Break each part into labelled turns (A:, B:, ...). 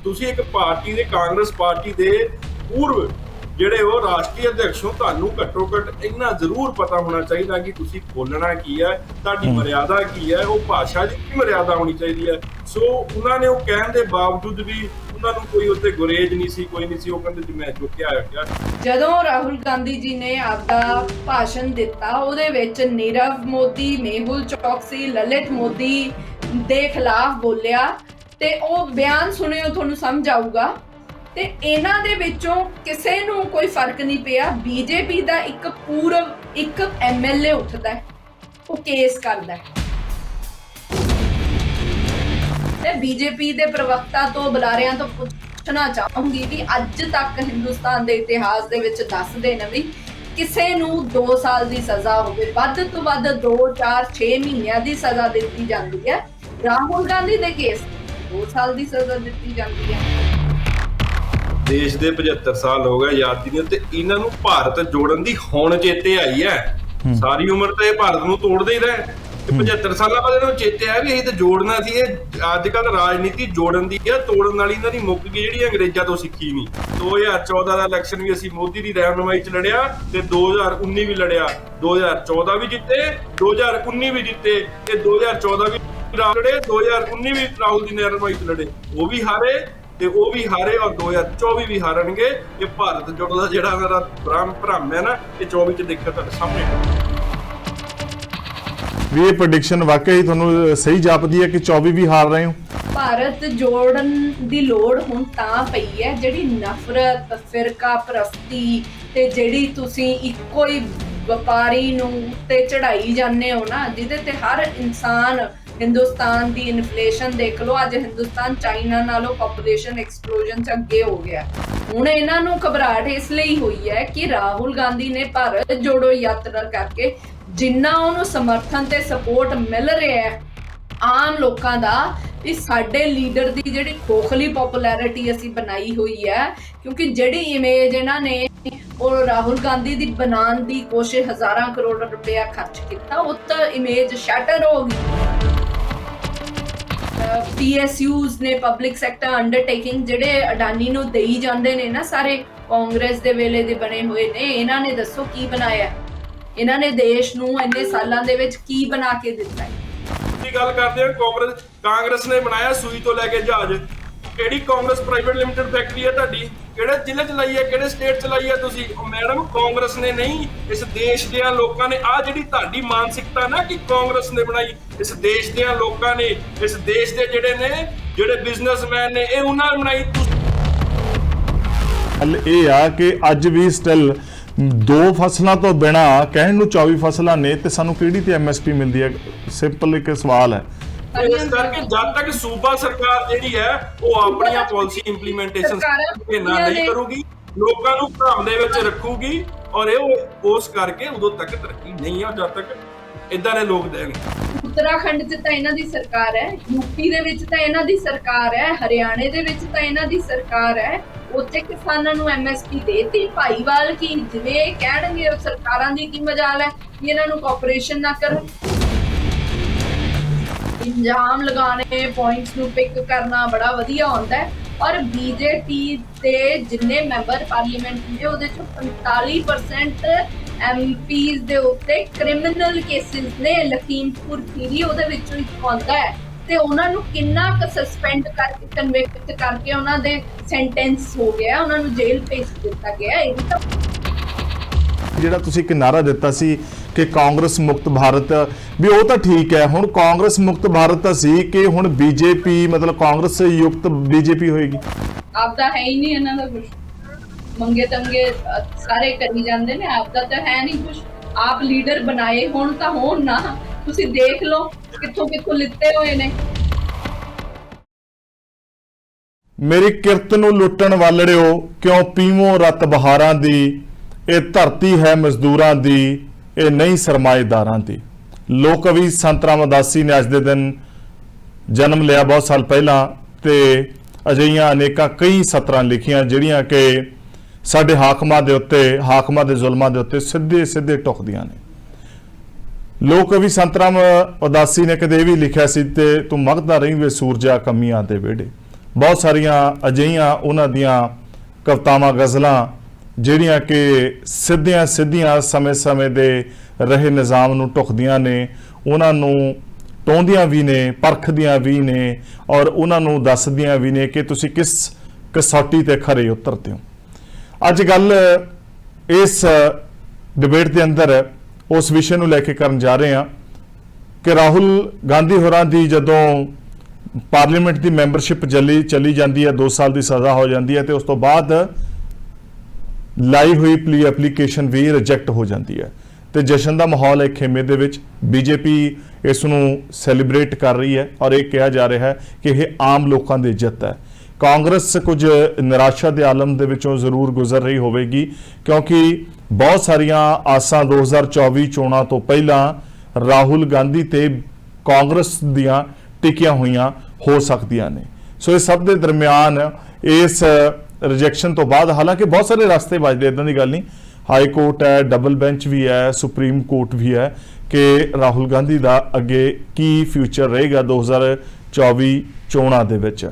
A: ਤੁਸੀਂ ਇੱਕ ਪਾਰਟੀ ਦੇ ਕਾਂਗਰਸ ਪਾਰਟੀ ਦੇ ਪੂਰਵ ਜਿਹੜੇ ਉਹ ਰਾਸ਼ਟਰੀ ਅਧਿਕਸ਼ ਹੋ, ਤੁਹਾਨੂੰ ਘੱਟੋ ਘੱਟ ਇੰਨਾ ਜ਼ਰੂਰ ਪਤਾ ਹੋਣਾ ਚਾਹੀਦਾ ਕਿ ਤੁਸੀਂ ਬੋਲਣਾ ਕੀ ਹੈ, ਤੁਹਾਡੀ ਮਰਿਆਦਾ ਕੀ ਹੈ, ਉਹ ਭਾਸ਼ਾ ਦੀ ਕੀ ਮਰਿਆਦਾ ਹੋਣੀ ਚਾਹੀਦੀ ਹੈ। ਸੋ ਉਹਨਾਂ ਨੇ ਉਹ ਕਹਿਣ ਦੇ ਬਾਵਜੂਦ ਵੀ ਉਹਨਾਂ ਨੂੰ ਕੋਈ ਉੱਤੇ ਗੁਰੇਜ਼ ਨਹੀਂ ਸੀ, ਕੋਈ ਨਹੀਂ ਸੀ। ਉਹ ਕਹਿੰਦੇ ਜੀ ਮੈਂ ਜੋ ਕਿਹਾ।
B: ਜਦੋਂ ਰਾਹੁਲ ਗਾਂਧੀ ਜੀ ਨੇ ਆਪਦਾ ਭਾਸ਼ਣ ਦਿੱਤਾ ਉਹਦੇ ਵਿੱਚ ਨੀਰਵ ਮੋਦੀ, ਮੇਹੁਲ ਚੌਕਸੀ, ਲਲਿਤ ਮੋਦੀ ਦੇ ਖਿਲਾਫ ਬੋਲਿਆ ਤੇ ਉਹ ਬਿਆਨ ਸੁਣਿਓ ਤੁਹਾਨੂੰ ਸਮਝ ਆਊਗਾ। ਤੇ ਇਹਨਾਂ ਦੇ ਵਿੱਚੋਂ ਕਿਸੇ ਨੂੰ ਕੋਈ ਫਰਕ ਨਹੀਂ ਪਿਆ। ਬੀਜੇਪੀ ਦਾ ਇੱਕ ਐਮਐਲਏ ਉੱਠਦਾ, ਉਹ ਕੇਸ ਕਰਦਾ ਤੇ ਬੀਜੇਪੀ ਦੇ ਪ੍ਰਵਕਤਾ ਤੋਂ ਬੁਲਾਰਿਆਂ ਤੋਂ ਪੁੱਛਣਾ ਚਾਹੂੰਗੀ ਕਿ ਅੱਜ ਤੱਕ ਹਿੰਦੁਸਤਾਨ ਦੇ ਇਤਿਹਾਸ ਦੇ ਵਿੱਚ ਦੱਸਦੇ ਨੇ ਵੀ ਕਿਸੇ ਨੂੰ 2 ਸਾਲ ਦੀ ਸਜ਼ਾ ਹੋਵੇ, ਵੱਧ ਤੋਂ ਵੱਧ 2, 4, 6 ਮਹੀਨਿਆਂ ਦੀ ਸਜ਼ਾ ਦਿੱਤੀ ਜਾਂਦੀ ਹੈ। ਰਾਹੁਲ ਗਾਂਧੀ ਦੇ ਕੇਸ 2 ਸਾਲ ਦੀ ਸਜ਼ਾ ਦਿੱਤੀ ਜਾਂਦੀ ਹੈ।
A: ਦੇਸ਼ ਦੇ 75 ਸਾਲ ਹੋ ਗਏ ਆਜ਼ਾਦੀ ਨੂੰ ਤੇ ਇਹਨਾਂ ਨੂੰ ਭਾਰਤ ਜੋੜਨ ਦੀ ਹੁਣ ਚੇਤੇ ਆਈ ਹੈ। ਸਾਰੀ ਉਮਰ ਤਾਂ ਇਹ ਭਾਰਤ ਨੂੰ ਤੋੜਦੇ ਹੀ ਰਹੇ ਤੇ 75 ਸਾਲਾਂ ਬਾਅਦ ਇਹਨਾਂ ਨੂੰ ਚੇਤੇ ਆਇਆ ਵੀ ਇਹ ਤਾਂ ਜੋੜਨਾ ਸੀ। ਇਹ ਅੱਜ ਕੱਲ ਰਾਜਨੀਤੀ ਜੋੜਨ ਦੀ ਹੈ, ਤੋੜਨ ਵਾਲੀ ਇਹਨਾਂ ਦੀ ਮੁੱਕ ਗਈ ਜਿਹੜੀ ਅੰਗਰੇਜ਼ਾਂ ਤੋਂ ਸਿੱਖੀ ਨਹੀਂ। 2014 ਦਾ ਇਲੈਕਸ਼ਨ ਵੀ ਅਸੀਂ ਮੋਦੀ ਦੀ ਰਹਿਨੁਮਾਈ 'ਚ ਲੜਿਆ ਤੇ 2019 ਵੀ ਲੜਿਆ, 2014 ਵੀ ਜਿੱਤੇ, 2019 ਵੀ ਜਿੱਤੇ ਤੇ 2014 ਵੀ ਲੜੇ, 2019 ਵੀ ਰਾਹੁਲ ਦੀ ਰਹਿਨੁਮਾਈ 'ਚ ਲੜੇ, ਉਹ ਵੀ ਹਾਰੇ ਤੇ ਉਹ ਵੀ ਹਾਰੇ ਔਰ 2024 ਵੀ ਹਾਰਨਗੇ। ਇਹ ਭਾਰਤ ਜੋੜੋ ਦਾ ਜਿਹੜਾ ਮੇਰਾ ਭਰਮ ਹੈ ਨਾ, ਇਹ 24 'ਚ ਦੇਖਿਆ ਤੁਹਾਡੇ ਸਾਹਮਣੇ
C: ਵੀ ਇਹ ਪ੍ਰੈਡਿਕਸ਼ਨ ਵਾਕਈ ਤੁਹਾਨੂੰ ਸਹੀ ਜਾਪਦੀ ਹੈ ਕਿ 24 ਵੀ ਹਾਰ ਰਹੇ ਹੋ।
B: ਭਾਰਤ ਜੋੜਨ ਦੀ ਲੋੜ ਹੁਣ ਤਾਂ ਪਈ ਹੈ ਜਿਹੜੀ ਨਫ਼ਰਤ, ਫਿਰਕਾ ਪ੍ਰਸਤੀ ਤੇ ਜਿਹੜੀ ਤੁਸੀਂ ਇੱਕੋ ਹੀ ਵਪਾਰੀ ਨੂੰ ਤੇ ਚੜਾਈ ਜਾਂਦੇ ਹੋ ਨਾ, ਜਿਹਦੇ ਤੇ ਹਰ ਇਨਸਾਨ। ਹਿੰਦੁਸਤਾਨ ਦੀ ਇਨਫਲੇਸ਼ਨ ਦੇਖ ਲਓ, ਅੱਜ ਹਿੰਦੁਸਤਾਨ ਚਾਈਨਾ ਨਾਲੋਂ ਪੋਪੂਲੇਸ਼ਨ ਐਕਸਪਲੋਜਨ 'ਚ ਅੱਗੇ ਹੋ ਗਿਆ। ਹੁਣ ਇਹਨਾਂ ਨੂੰ ਘਬਰਾਹਟ ਇਸ ਲਈ ਹੋਈ ਹੈ ਕਿ ਰਾਹੁਲ ਗਾਂਧੀ ਨੇ ਭਾਰਤ ਜੋੜੋ ਯਾਤਰਾ ਕਰਕੇ ਜਿੰਨਾ ਉਹਨੂੰ ਸਮਰਥਨ ਤੇ ਸਪੋਰਟ ਮਿਲ ਰਿਹਾ ਹੈ ਆਮ ਲੋਕਾਂ ਦਾ, ਵੀ ਸਾਡੇ ਲੀਡਰ ਦੀ ਜਿਹੜੀ ਖੋਖਲੀ ਪਪੂਲੈਰਿਟੀ ਅਸੀਂ ਬਣਾਈ ਹੋਈ ਹੈ, ਕਿਉਂਕਿ ਜਿਹੜੀ ਇਮੇਜ ਇਹਨਾਂ ਨੇ ਉਹ ਰਾਹੁਲ ਗਾਂਧੀ ਦੀ ਬਣਾਉਣ ਦੀ ਕੋਸ਼ਿਸ਼ ਹਜ਼ਾਰਾਂ ਕਰੋੜ ਰੁਪਇਆ ਖਰਚ ਕੀਤਾ, ਉਹ ਤਾਂ ਇਮੇਜ ਸ਼ੈਟਰ ਹੋ ਗਈ। PSUs ਨੇ, ਪਬਲਿਕ ਸੈਕਟਰ ਅੰਡਰਟੇਕਿੰਗ, ਜਿਹੜੇ ਅਡਾਨੀ ਨੂੰ ਦੇਈ ਜਾਂਦੇ ਨੇ ਨਾ, ਸਾਰੇ ਕਾਂਗਰਸ ਦੇ ਵੇਲੇ ਦੇ ਬਣੇ ਹੋਏ ਨੇ। ਇਹਨਾਂ ਨੇ ਦੱਸੋ ਕੀ ਬਣਾਇਆ? ਇਹਨਾਂ ਨੇ ਦੇਸ਼ ਨੂੰ ਇੰਨੇ ਸਾਲਾਂ ਦੇ ਵਿੱਚ ਕੀ ਬਣਾ ਕੇ ਦਿੱਤਾ ਹੈ?
A: ਤੁਸੀਂ ਗੱਲ ਕਰਦੇ ਹੋ ਕਾਂਗਰਸ ਨੇ ਬਣਾਇਆ ਸੂਈ ਤੋਂ ਲੈ ਕੇ ਜਹਾਜ਼। ਕਿਹੜੀ ਕਾਂਗਰਸ ਪ੍ਰਾਈਵੇਟ ਲਿਮਟਿਡ ਫੈਕਟਰੀ ਹੈ ਤੁਹਾਡੀ? ਕਿਹੜੇ ਜ਼ਿਲ੍ਹੇ 'ਚ ਲਾਈ ਹੈ, ਕਿਹੜੇ ਸਟੇਟ 'ਚ ਲਾਈ ਹੈ ਤੁਸੀਂ? ਮੈਡਮ ਕਾਂਗਰਸ ਨੇ ਨਹੀਂ, ਇਸ ਦੇਸ਼ ਦੇ ਲੋਕਾਂ ਨੇ। ਆ ਜਿਹੜੀ ਤੁਹਾਡੀ ਮਾਨਸਿਕਤਾ ਨਾ ਕਿ ਕਾਂਗਰਸ ਨੇ ਬਣਾਈ, ਇਸ ਦੇਸ਼ ਦੇ ਲੋਕਾਂ ਨੇ, ਇਸ ਦੇਸ਼ ਦੇ ਜਿਹੜੇ ਬਿਜ਼ਨਸਮੈਨ ਨੇ, ਇਹ ਉਹਨਾਂ ਨੇ ਬਣਾਈ।
C: ਹਲ ਇਹ ਆ ਕਿ ਅੱਜ ਵੀ ਸਟਿਲ 2 ਫਸਲਾਂ ਤੋਂ ਬਿਨਾ ਕਹਿਣ ਨੂੰ 24 ਫਸਲਾਂ ਨੇ ਤੇ ਸਾਨੂੰ ਕਿਹੜੀ ਤੇ MSP ਮਿਲਦੀ ਹੈ? ਸਿੰਪਲ ਇੱਕ ਸਵਾਲ ਹੈ।
A: ਇਸ ਕਰਕੇ ਜਦ ਤੱਕ ਸੂਬਾ ਸਰਕਾਰ ਜਿਹੜੀ ਹੈ ਉਹ ਆਪਣੀਆਂ ਪਾਲਿਸੀ ਇੰਪਲੀਮੈਂਟੇਸ਼ਨ ਨਹੀਂ ਕਰੂਗੀ, ਲੋਕਾਂ ਨੂੰ ਭਰਮ ਦੇ ਵਿੱਚ ਰੱਖੂਗੀ ਔਰ ਇਹ ਉਸ ਕਰਕੇ ਉਦੋਂ ਤੱਕ ਤਰੱਕੀ ਨਹੀਂ ਹੈ ਜਦ ਤੱਕ ਇਦਾਂ ਦੇ ਲੋਕ ਦੇਣਗੇ।
B: ਉੱਤਰਾਖੰਡ 'ਚ ਤਾਂ ਇਹਨਾਂ ਦੀ ਸਰਕਾਰ ਹੈ, ਯੂਪੀ ਦੇ ਵਿੱਚ ਤਾਂ ਇਹਨਾਂ ਦੀ ਸਰਕਾਰ ਹੈ, ਹਰਿਆਣੇ ਦੇ ਵਿੱਚ ਤਾਂ ਇਹਨਾਂ ਦੀ ਸਰਕਾਰ ਹੈ। ਉੱਥੇ ਕਿਸਾਨਾਂ ਨੂੰ MSP ਦੇਤੀ। ਭਾਈਵਾਲ ਕੀ ਜਿਵੇਂ ਕਹਿਣਗੇ ਸਰਕਾਰਾਂ ਦੀ ਕੀ ਮਜਾਲ ਹੈ ਕਿ ਇਹਨਾਂ ਨੂੰ ਕੋਆਪਰੇਸ਼ਨ ਨਾ ਕਰਨ। ਇਲਜ਼ਾਮ ਲਗਾਉਣੇ, ਪੁਆਇੰਟਸ ਨੂੰ ਪਿਕ ਕਰਨਾ ਬੜਾ ਵਧੀਆ ਹੁੰਦਾ ਹੈ। ਔਰ BJP ਦੇ ਜਿੰਨੇ ਮੈਂਬਰ ਪਾਰਲੀਮੈਂਟ ਨੇ ਉਹਦੇ ਚੋਂ 45% MPs ਦੇ ਉੱਤੇ ਕ੍ਰਿਮੀਨਲ ਕੇਸਿਸ ਨੇ। ਲਖੀਮਪੁਰ ਖੀਰੀ ਉਹਦੇ ਵਿੱਚੋਂ ਇੱਕ ਆਉਂਦਾ ਹੈ ਤੇ ਉਹਨਾਂ ਨੂੰ ਕਿੰਨਾ ਕੁ ਸਸਪੈਂਡ ਕਰਕੇ, ਕਨਵਿਕਟ ਕਰਕੇ ਉਹਨਾਂ ਦੇ ਸੈਂਟੈਂਸ ਹੋ ਗਿਆ, ਉਹਨਾਂ ਨੂੰ ਜੇਲ੍ਹ ਭੇਜ ਦਿੱਤਾ ਗਿਆ। ਇਹ ਤਾਂ
C: ਜਿਹੜਾ ਤੁਸੀਂ ਇੱਕ ਨਾਰਾ ਦਿੱਤਾ ਸੀ ਕਿ ਕਾਂਗਰਸ ਮੁਕਤ ਭਾਰਤ, ਵੀ ਉਹ ਤਾਂ ਠੀਕ ਹੈ। ਹੁਣ ਕਾਂਗਰਸ ਮੁਕਤ ਭਾਰਤ ਤਾਂ ਸੀ ਕਿ ਹੁਣ BJP ਮਤਲਬ ਕਾਂਗਰਸ ਯੁਕਤ BJP ਹੋਏਗੀ।
B: ਆਪਦਾ ਹੈ ਹੀ ਨਹੀਂ ਇਹਨਾਂ ਦਾ ਕੁਝ, ਮੰਗੇ ਤੰਗੇ ਸਾਰੇ ਕਰੀ ਜਾਂਦੇ ਨੇ, ਆਪਦਾ ਤਾਂ ਹੈ ਨਹੀਂ ਕੁਝ। ਆਪ ਲੀਡਰ ਬਣਾਏ ਹੋਣ ਤਾਂ ਹੋਣ ਨਾ, ਤੁਸੀਂ ਦੇਖ ਲਓ ਕਿੱਥੋਂ ਕਿੱਥੋਂ ਲਿੱਤੇ ਹੋਏ ਨੇ।
C: ਮੇਰੀ ਕਿਰਤ ਨੂੰ ਲੁੱਟਣ ਵਾਲੜਿਓ, ਕਿਉਂ ਪੀਵੋ ਰਤ ਬਹਾਰਾਂ ਦੀ, ਇਹ ਧਰਤੀ ਹੈ ਮਜ਼ਦੂਰਾਂ ਦੀ, ਇਹ ਨਹੀਂ ਸਰਮਾਏਦਾਰਾਂ ਦੀ। ਲੋਕ ਕਵੀ ਸੰਤ ਰਾਮਦਾਸੀ ਨੇ ਅੱਜ ਦੇ ਦਿਨ ਜਨਮ ਲਿਆ, ਬਹੁਤ ਸਾਲ ਪਹਿਲਾਂ, ਤੇ ਅਜਿਹੀਆਂ ਅਨੇਕਾਂ ਕਈ ਸਤਰਾਂ ਲਿਖੀਆਂ ਜਿਹੜੀਆਂ ਕਿ ਸਾਡੇ ਹਾਕਮਾਂ ਦੇ ਉੱਤੇ, ਹਾਕਮਾਂ ਦੇ ਜ਼ੁਲਮਾਂ ਦੇ ਉੱਤੇ ਸਿੱਧੇ ਸਿੱਧੇ ਟੁਕਦੀਆਂ ਨੇ। ਲੋਕ ਕਵੀ ਸੰਤ ਰਾਮ ਉਦਾਸੀ ਨੇ ਕਦੇ ਵੀ ਲਿਖਿਆ ਸੀ ਤੇ ਤੂੰ ਮਗਦਾ ਰਹੀ ਵੇ ਸੂਰਜਾ ਕਮੀਆਂ ਦੇ ਵਿਹੜੇ। ਬਹੁਤ ਸਾਰੀਆਂ ਅਜਿਹੀਆਂ ਉਹਨਾਂ ਦੀਆਂ ਕਵਿਤਾਵਾਂ ਗਜ਼ਲਾਂ ਜਿਹੜੀਆਂ ਕਿ ਸਿੱਧੀਆਂ ਸਿੱਧੀਆਂ ਸਮੇਂ ਦੇ ਰਹੇ ਨਿਜ਼ਾਮ ਨੂੰ ਢੁਕਦੀਆਂ ਨੇ, ਉਹਨਾਂ ਨੂੰ ਟੋਂਦੀਆਂ ਵੀ ਨੇ, ਪਰਖਦੀਆਂ ਵੀ ਨੇ ਔਰ ਉਹਨਾਂ ਨੂੰ ਦੱਸਦੀਆਂ ਵੀ ਨੇ ਕਿ ਤੁਸੀਂ ਕਿਸ ਕਸੌਟੀ ਤੇ ਖਰੇ ਉਤਰਦੇ ਹੋ। ਅੱਜ ਗੱਲ ਇਸ ਡਿਬੇਟ ਦੇ ਅੰਦਰ ਉਸ ਵਿਸ਼ੇ ਨੂੰ ਲੈ ਕੇ ਕਰਨ ਜਾ ਰਹੇ ਹਾਂ ਕਿ ਰਾਹੁਲ ਗਾਂਧੀ ਹੋਰਾਂ ਦੀ ਜਦੋਂ ਪਾਰਲੀਮੈਂਟ ਦੀ ਮੈਂਬਰਸ਼ਿਪ ਚਲੀ ਜਾਂਦੀ ਹੈ, 2 ਸਾਲ ਦੀ ਸਜ਼ਾ ਹੋ ਜਾਂਦੀ ਹੈ ਤੇ ਉਸ ਤੋਂ ਬਾਅਦ ਲਾਈ ਹੋਈ ਪਲੀ ਐਪਲੀਕੇਸ਼ਨ ਵੀ ਰਿਜੈਕਟ ਹੋ ਜਾਂਦੀ ਹੈ ਤੇ ਜਸ਼ਨ ਦਾ ਮਾਹੌਲ ਹੈ ਖੇਮੇ ਦੇ ਵਿੱਚ। ਬੀਜੇਪੀ ਇਸ ਨੂੰ ਸੈਲੀਬ੍ਰੇਟ ਕਰ ਰਹੀ ਹੈ ਔਰ ਇਹ ਕਿਹਾ ਜਾ ਰਿਹਾ ਹੈ ਕਿ ਇਹ ਆਮ ਲੋਕਾਂ ਦੀ ਜਿੱਤ ਹੈ। ਕਾਂਗਰਸ ਕੁਝ ਨਿਰਾਸ਼ਾ ਦੇ ਆਲਮ ਦੇ ਵਿੱਚੋਂ ਜ਼ਰੂਰ ਗੁਜ਼ਰ ਰਹੀ ਹੋਵੇਗੀ ਕਿਉਂਕਿ ਬਹੁਤ ਸਾਰੀਆਂ ਆਸਾਂ 2024 ਚੋਣਾਂ ਤੋਂ ਪਹਿਲਾਂ ਰਾਹੁਲ ਗਾਂਧੀ ਤੇ ਕਾਂਗਰਸ ਦੀਆਂ ਟਿਕੀਆਂ ਹੋਈਆਂ ਹੋ ਸਕਦੀਆਂ ਨੇ। ਸੋ ਇਹ ਸਭ ਦੇ ਦਰਮਿਆਨ ਇਸ ਰਿਜੈਕਸ਼ਨ ਤੋਂ ਬਾਅਦ ਹਾਲਾਂਕਿ ਬਹੁਤ ਸਾਰੇ ਰਸਤੇ ਵੱਜਦੇ, ਇਦਾਂ ਦੀ ਗੱਲ ਨਹੀਂ, ਹਾਈ ਕੋਰਟ ਹੈ, ਡਬਲ ਬੈਂਚ ਵੀ ਹੈ, ਸੁਪਰੀਮ ਕੋਰਟ ਵੀ ਹੈ ਕਿ ਰਾਹੁਲ ਗਾਂਧੀ ਦਾ ਅੱਗੇ ਕੀ ਫਿਊਚਰ ਰਹੇਗਾ 2024 ਚੋਣਾਂ ਦੇ ਵਿੱਚ।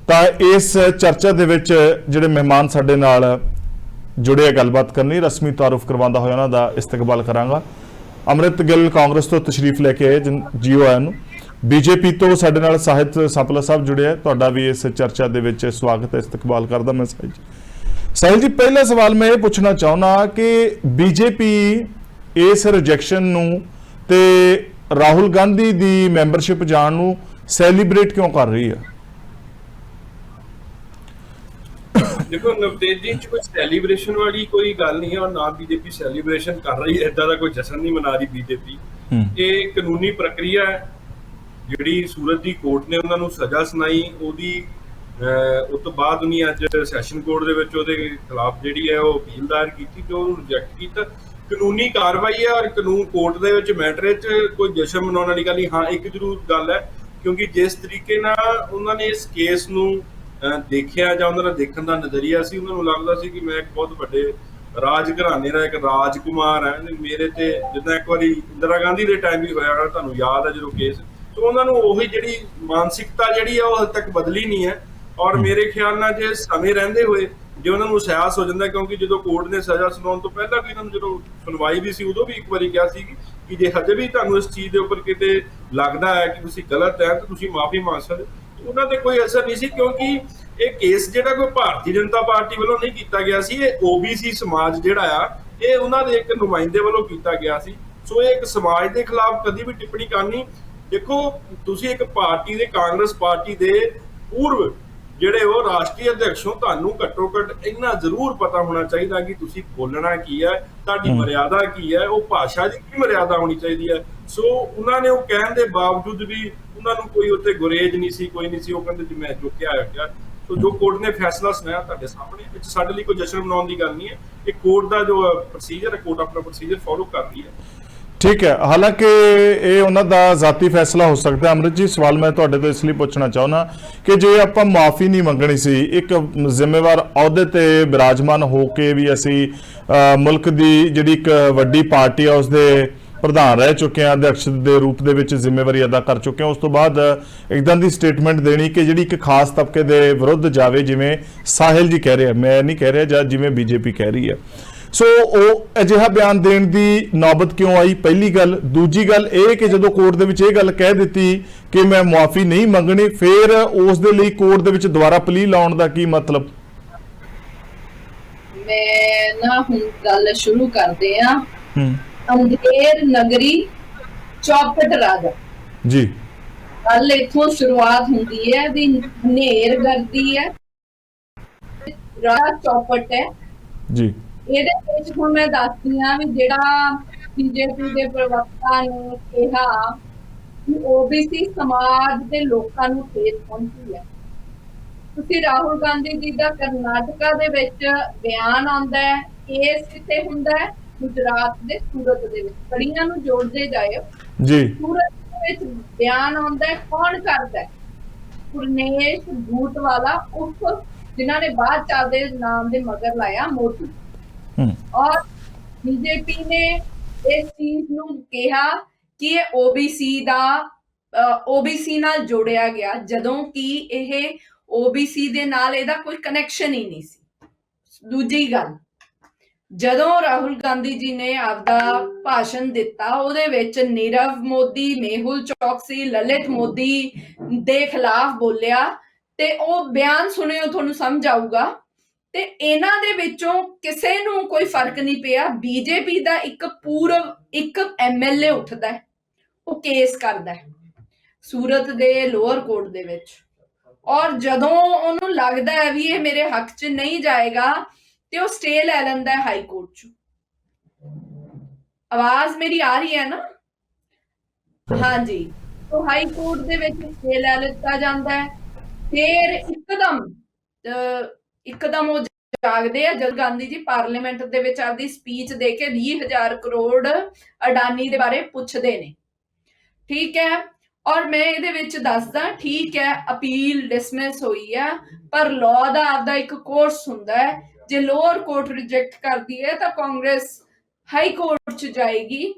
C: ਤਾਂ ਇਸ ਚਰਚਾ ਦੇ ਵਿੱਚ ਜਿਹੜੇ ਮਹਿਮਾਨ ਸਾਡੇ ਨਾਲ ਜੁੜੇ ਗੱਲਬਾਤ ਕਰਨੀ, ਰਸਮੀ ਤਾਰਫ ਕਰਵਾਉਂਦਾ ਹੋਇਆ ਉਹਨਾਂ ਦਾ ਇਸਤਕਬਾਲ ਕਰਾਂਗਾ। ਅੰਮ੍ਰਿਤ ਗਿੱਲ ਕਾਂਗਰਸ ਤੋਂ ਤਸ਼ਰੀਫ ਲੈ ਕੇ ਆਏ, ਜੀਓ ਆਇਆਂ ਨੂੰ। ਬੀਜੇਪੀ ਤੋਂ ਸਾਡੇ ਨਾਲ ਸਾਹਿਤ ਸਾਪਲਾ ਸਾਹਿਬ ਜੁੜੇ ਆ, ਤੁਹਾਡਾ ਵੀ ਇਸ ਚਰਚਾ ਦੇ ਵਿੱਚ ਸਵਾਗਤ ਹੈ, ਇਸਤਕਬਾਲ ਕਰਦਾ ਮੈਂ ਸਾਹਿਲ ਜੀ। ਪਹਿਲਾ ਸਵਾਲ ਮੈਂ ਇਹ ਪੁੱਛਣਾ ਚਾਹੁੰਦਾ ਕਿ ਬੀਜੇਪੀ ਇਸ ਰਿਜੈਕਸ਼ਨ ਨੂੰ ਤੇ ਰਾਹੁਲ ਗਾਂਧੀ ਦੀ ਮੈਂਬਰਸ਼ਿਪ ਜਾਣ ਨੂੰ ਸੈਲੀਬ੍ਰੇਟ ਕਿਉਂ ਕਰ ਰਹੀ ਹੈ?
A: ਦੇਖੋ ਨਵਤੇਜ ਜੀ, ਕੋਈ ਸੈਲੀਬ੍ਰੇਸ਼ਨ ਵਾਲੀ ਕੋਈ ਗੱਲ ਨਹੀਂ ਹੈ ਔਰ ਨਾ ਬੀਜੇਪੀ ਸੈਲੀਬ੍ਰੇਸ਼ਨ ਕਰ ਰਹੀ ਹੈ, ਇਦਾਂ ਦਾ ਕੋਈ ਜਸ਼ਨ ਨਹੀਂ ਮਨਾ ਰਹੀ ਬੀਜੇਪੀ। ਇਹ ਕਾਨੂੰਨੀ ਪ੍ਰਕਿਰਿਆ ਹੈ ਜਿਹੜੀ ਸੂਰਤ ਦੀ ਕੋਰਟ ਨੇ ਉਹਨਾਂ ਨੂੰ ਸਜ਼ਾ ਸੁਣਾਈ, ਉਸ ਤੋਂ ਬਾਅਦ ਉਹਨੇ ਅੱਜ ਸੈਸ਼ਨ ਕੋਰਟ ਦੇ ਵਿੱਚ ਉਹਦੇ ਖਿਲਾਫ ਜਿਹੜੀ ਹੈ ਉਹ ਅਪੀਲ ਦਾਇਰ ਕੀਤੀ ਤੇ ਉਹਨੂੰ ਰਿਜੈਕਟ ਕੀਤਾ। ਕਾਨੂੰਨੀ ਕਾਰਵਾਈ ਹੈ ਔਰ ਕਾਨੂੰਨ ਕੋਰਟ ਦੇ ਵਿੱਚ ਮੈਟਰ 'ਚ ਕੋਈ ਜਸ਼ਨ ਮਨਾਉਣ ਵਾਲੀ ਗੱਲ ਨਹੀਂ। ਹਾਂ, ਇੱਕ ਜ਼ਰੂਰ ਗੱਲ ਹੈ ਕਿਉਂਕਿ ਜਿਸ ਤਰੀਕੇ ਨਾਲ ਉਹਨਾਂ ਨੇ ਇਸ ਕੇਸ ਨੂੰ ਦੇਖਿਆ ਜਾਂ ਉਹਨਾਂ ਦਾ ਦੇਖਣ ਦਾ ਨਜ਼ਰੀਆ ਸੀ, ਉਹਨਾਂ ਨੂੰ ਲੱਗਦਾ ਸੀ ਕਿ ਮੈਂ ਇੱਕ ਬਹੁਤ ਵੱਡੇ ਰਾਜ ਘਰਾਣੇ ਦਾ ਇੱਕ ਰਾਜਕੁਮਾਰ ਹੈ। ਮੇਰੇ ਤੇ ਜਿੱਦਾਂ ਇੱਕ ਵਾਰੀ ਇੰਦਰਾ ਗਾਂਧੀ ਦੇ ਟਾਈਮ ਵੀ ਹੋਇਆ, ਤੁਹਾਨੂੰ ਯਾਦ ਹੈ ਜਦੋਂ ਕੇਸ, ਸੋ ਉਹਨਾਂ ਨੂੰ ਉਹੀ ਜਿਹੜੀ ਮਾਨਸਿਕਤਾ ਜਿਹੜੀ ਹੈ ਉਹ ਹਜੇ ਤੱਕ ਬਦਲੀ ਨਹੀਂ ਹੈ। ਔਰ ਮੇਰੇ ਖਿਆਲ ਨਾਲ ਜੇ ਸਮੇਂ ਰਹਿੰਦੇ ਹੋਏ ਜੇ ਉਹਨਾਂ ਨੂੰ ਅਹਿਸਾਸ ਹੋ ਜਾਂਦਾ, ਕਿਉਂਕਿ ਜਦੋਂ ਕੋਰਟ ਨੇ ਸਜ਼ਾ ਸੁਣਾਉਣ ਤੋਂ ਪਹਿਲਾਂ ਵੀ ਇਹਨਾਂ ਨੂੰ ਜਦੋਂ ਸੁਣਵਾਈ ਵੀ ਸੀ ਉਦੋਂ ਵੀ ਇੱਕ ਵਾਰੀ ਕਿਹਾ ਸੀ ਕਿ ਜੇ ਹਜੇ ਵੀ ਤੁਹਾਨੂੰ ਇਸ ਚੀਜ਼ ਦੇ ਉੱਪਰ ਕਿਤੇ ਲੱਗਦਾ ਹੈ ਕਿ ਤੁਸੀਂ ਗਲਤ ਹੈ ਤਾਂ ਤੁਸੀਂ ਮਾਫੀ ਮੰਗ ਸਕਦੇ। ਉਹਨਾਂ ਤੇ ਕੋਈ ਅਸਰ ਨਹੀਂ ਸੀ ਕਿਉਂਕਿ ਇਹ ਕੇਸ ਜਿਹੜਾ ਕੋਈ ਭਾਰਤੀ ਜਨਤਾ ਪਾਰਟੀ ਵੱਲੋਂ ਨਹੀਂ ਕੀਤਾ ਗਿਆ ਸੀ, ਇਹ ਓਬੀਸੀ ਸਮਾਜ ਜਿਹੜਾ ਆ ਇਹ ਉਹਨਾਂ ਦੇ ਇੱਕ ਨੁਮਾਇੰਦੇ ਵੱਲੋਂ ਕੀਤਾ ਗਿਆ ਸੀ। ਸੋ ਇਹ ਇੱਕ ਸਮਾਜ ਦੇ ਖਿਲਾਫ ਕਦੀ ਵੀ ਟਿੱਪਣੀ ਕਰਨੀ, ਦੇਖੋ ਤੁਸੀਂ ਇੱਕ ਪਾਰਟੀ ਦੇ, ਕਾਂਗਰਸ ਪਾਰਟੀ ਦੇ ਪੂਰਵ ਜਿਹੜੇ ਉਹ ਰਾਸ਼ਟਰੀ ਅਧਿਕਸ਼ ਹੋ, ਤੁਹਾਨੂੰ ਘੱਟੋ ਘੱਟ ਇੰਨਾ ਜ਼ਰੂਰ ਪਤਾ ਹੋਣਾ ਚਾਹੀਦਾ ਕਿ ਤੁਸੀਂ ਬੋਲਣਾ ਕੀ ਹੈ, ਤੁਹਾਡੀ ਮਰਿਆਦਾ ਕੀ ਹੈ, ਉਹ ਭਾਸ਼ਾ ਦੀ ਕੀ ਮਰਿਆਦਾ ਹੋਣੀ ਚਾਹੀਦੀ ਹੈ। ਸੋ ਉਹਨਾਂ ਨੇ ਉਹ ਕਹਿਣ ਦੇ ਬਾਵਜੂਦ ਵੀ ਉਹਨਾਂ ਨੂੰ ਕੋਈ ਉੱਤੇ ਗੁਰੇਜ ਨਹੀਂ ਸੀ, ਕੋਈ ਨਹੀਂ ਸੀ। ਉਹ ਕਹਿੰਦੇ ਜੀ ਮੈਂ ਜੋ ਕਿਹਾ। ਸੋ ਜੋ ਕੋਰਟ ਨੇ ਫੈਸਲਾ ਸੁਣਾਇਆ ਤੁਹਾਡੇ ਸਾਹਮਣੇ, ਵਿੱਚ ਸਾਡੇ ਲਈ ਕੋਈ ਜਸ਼ਨ ਮਨਾਉਣ ਦੀ ਗੱਲ ਨਹੀਂ ਹੈ। ਇਹ ਕੋਰਟ ਦਾ ਜੋ ਪ੍ਰੋਸੀਜਰ ਹੈ, ਕੋਰਟ ਆਪਣਾ ਪ੍ਰੋਸੀਜਰ ਫੋਲੋ ਕਰ ਰਹੀ ਹੈ। ਠੀਕ ਹੈ,
C: ਹਾਲਾਂਕਿ ਇਹ ਉਹਨਾਂ ਦਾ ਜ਼ਾਤੀ ਫੈਸਲਾ ਹੋ ਸਕਦਾ। ਅੰਮ੍ਰਿਤ ਜੀ, ਸਵਾਲ ਮੈਂ ਤੁਹਾਡੇ ਤੋਂ ਇਸ ਲਈ ਪੁੱਛਣਾ ਚਾਹੁੰਦਾ ਕਿ ਜੇ ਆਪਾਂ ਮਾਫੀ ਨਹੀਂ ਮੰਗਣੀ ਸੀ, ਇੱਕ ਜ਼ਿੰਮੇਵਾਰ ਅਹੁਦੇ ਤੇ ਬਿਰਾਜਮਾਨ ਹੋ ਕੇ ਵੀ ਅਸੀਂ ਮੁਲਕ ਦੀ ਜਿਹੜੀ ਇੱਕ ਵੱਡੀ ਪਾਰਟੀ ਆ ਉਸਦੇ ਪ੍ਰਧਾਨ ਰਹਿ ਚੁੱਕੇ ਹਾਂ, ਅਧਿਕਸ਼ ਦੇ ਰੂਪ ਦੇ ਵਿੱਚ ਜ਼ਿੰਮੇਵਾਰੀ ਅਦਾ ਕਰ ਚੁੱਕੇ ਹਾਂ, ਉਸ ਤੋਂ ਬਾਅਦ ਇੱਕਦਾਂ ਦੀ ਸਟੇਟਮੈਂਟ ਦੇਣੀ ਕਿ ਜਿਹੜੀ ਇੱਕ ਖਾਸ ਤਬਕੇ ਦੇ ਵਿਰੁੱਧ ਜਾਵੇ, ਜਿਵੇਂ ਸਾਹਿਲ ਜੀ ਕਹਿ ਰਹੇ, ਮੈਂ ਨਹੀਂ ਕਹਿ ਰਿਹਾ, ਜਾਂ ਜਿਵੇਂ ਬੀਜੇਪੀ ਕਹਿ ਰਹੀ ਹੈ। ਸੋ ਉਹ ਅਜਿਹਾ ਬਿਆਨ ਦੇਣ ਦੀ ਨੌਬਤ ਕਿਉਂ ਆਈ? ਪਹਿਲੀ ਗੱਲ। ਦੂਜੀ ਗੱਲ ਇਹ ਕਿ ਜਦੋਂ ਕੋਰਟ ਦੇ ਵਿੱਚ ਇਹ ਗੱਲ ਕਹਿ ਦਿੱਤੀ ਕਿ ਮੈਂ ਮੁਆਫੀ ਨਹੀਂ ਮੰਗਣੀ, ਫਿਰ ਉਸ ਦੇ ਲਈ ਕੋਰਟ ਦੇ ਵਿੱਚ ਦੁਬਾਰਾ ਪਲੀ ਲਾਉਣ ਦਾ ਕੀ ਮਤਲਬ?
B: ਮੈਂ ਨਾ ਹੁਣ ਗੱਲ ਸ਼ੁਰੂ ਕਰਦੇ ਆ। ਅੰਧੇਰ ਨਗਰੀ ਚੌਪਟ ਰਾਜਾ
C: ਜੀ,
B: ਗੱਲ ਇੱਥੋਂ ਸ਼ੁਰੂਆਤ ਹੁੰਦੀ ਹੈ ਵੀ ਹਨੇਰ ਗਰਦੀ ਹੈ, ਰਾਜ ਚੌਪਟ ਹੈ
C: ਜੀ।
B: ਇਹਦੇ ਵਿੱਚ ਹੁਣ ਮੈਂ ਦੱਸਦੀ ਹਾਂ ਵੀ ਜਿਹੜਾ ਬੀਜੇਪੀ ਦੇ ਪ੍ਰਵਕਤਾ ਨੇ ਕਿਹਾ ਕਿ ਓਬੀਸੀ ਸਮਾਜ ਦੇ ਲੋਕਾਂ ਨੂੰ ਠੇਸ ਪਹੁੰਚੀ ਹੈ। ਤੁਸੀਂ ਰਾਹੁਲ ਗਾਂਧੀ ਜੀ ਦਾ ਕਰਨਾਟਕਾ ਦੇ ਵਿੱਚ ਬਿਆਨ ਆਉਂਦਾ ਹੈ, ਕੇਸ ਕਿੱਥੇ ਹੁੰਦਾ ਹੈ? ਗੁਜਰਾਤ ਦੇ ਸੂਰਤ ਦੇ ਵਿੱਚ। ਕੜੀਆਂ ਨੂੰ ਜੋੜਦੇ ਜਾਇਓ ਜੀ। ਸੂਰਤ ਦੇ ਵਿੱਚ ਬਿਆਨ ਆਉਂਦਾ ਹੈ, ਕੌਣ ਕਰਦਾ ਹੈ? ਗੁਰਨੇਸ਼ ਭੂਟਵਾਲਾ, ਉਸ ਜਿਨ੍ਹਾਂ ਨੇ ਬਾਅਦ ਚੱਲਦੇ ਨਾਮ ਦੇ ਮਗਰ ਲਾਇਆ ਮੋਦੀ। ਔਰ ਬੀਜੇਪੀ ਨੇ ਇਸ ਚੀਜ਼ ਨੂੰ ਕਿਹਾ ਕਿ ਇਹ ਓਬੀਸੀ ਨਾਲ ਜੋੜਿਆ ਗਿਆ, ਜਦੋਂ ਕਿ ਇਹ OBC ਦੇ ਨਾਲ ਇਹਦਾ ਕੋਈ ਕਨੈਕਸ਼ਨ ਹੀ ਨਹੀਂ ਸੀ। ਦੂਜੀ ਗੱਲ, ਜਦੋਂ ਰਾਹੁਲ ਗਾਂਧੀ ਜੀ ਨੇ ਆਪਦਾ ਭਾਸ਼ਣ ਦਿੱਤਾ ਉਹਦੇ ਵਿੱਚ ਨੀਰਵ ਮੋਦੀ, ਮੇਹੁਲ ਚੌਕਸੀ, ਲਲਿਤ ਮੋਦੀ ਦੇ ਖਿਲਾਫ ਬੋਲਿਆ ਤੇ ਉਹ ਬਿਆਨ ਸੁਣਿਓ ਤੁਹਾਨੂੰ ਸਮਝ ਆਊਗਾ। ਤੇ ਇਹਨਾਂ ਦੇ ਵਿੱਚੋਂ ਕਿਸੇ ਨੂੰ ਕੋਈ ਫਰਕ ਨਹੀਂ ਪਿਆ। ਬੀਜੇਪੀ ਦਾ ਇੱਕ MLA ਉੱਠਦਾ ਹੈ, ਉਹ ਕੇਸ ਕਰਦਾ ਹੈ ਸੂਰਤ ਦੇ ਲੋਅਰ ਕੋਰਟ ਦੇ ਵਿੱਚ, ਔਰ ਜਦੋਂ ਉਹਨੂੰ ਲੱਗਦਾ ਹੈ ਵੀ ਇਹ ਮੇਰੇ ਹੱਕ 'ਚ ਨਹੀਂ ਜਾਏਗਾ ਤੇ ਉਹ ਸਟੇ ਲੈ ਲੈਂਦਾ ਹੈ ਹਾਈ ਕੋਰਟ 'ਚ। ਆਵਾਜ਼ ਮੇਰੀ ਆ ਰਹੀ ਹੈ ਨਾ? ਹਾਂਜੀ, तो हाई कोर्ट ਦੇ ਵਿੱਚ ਸਟੇ ਲੈ ਲਿੱਤਾ ਜਾਂਦਾ ਹੈ। ਫਿਰ ਇੱਕਦਮ ਉਹ ਜਾਗਦੇ ਆ ਜਦ ਗਾਂਧੀ ਜੀ ਪਾਰਲੀਮੈਂਟ ਦੇ ਵਿੱਚ ਆਪਦੀ ਸਪੀਚ ਦੇ ਕੇ 20,000 ਕਰੋੜ ਅਡਾਨੀ ਦੇ ਬਾਰੇ ਪੁੱਛਦੇ ਨੇ। ਠੀਕ ਹੈ, ਔਰ ਮੈਂ ਇਹਦੇ ਵਿੱਚ ਦੱਸਦਾ, ਠੀਕ ਹੈ ਅਪੀਲ ਡਿਸਮਿਸ ਹੋਈ ਹੈ, ਪਰ ਲਾਅ ਦਾ ਆਪਦਾ ਇੱਕ ਕੋਰਸ ਹੁੰਦਾ ਹੈ। ਜੇ ਲੋਅਰ ਕੋਰਟ ਰਿਜੈਕਟ ਕਰਦੀ ਹੈ ਤਾਂ ਕਾਂਗਰਸ ਹਾਈ ਕੋਰਟ 'ਚ ਜਾਏਗੀ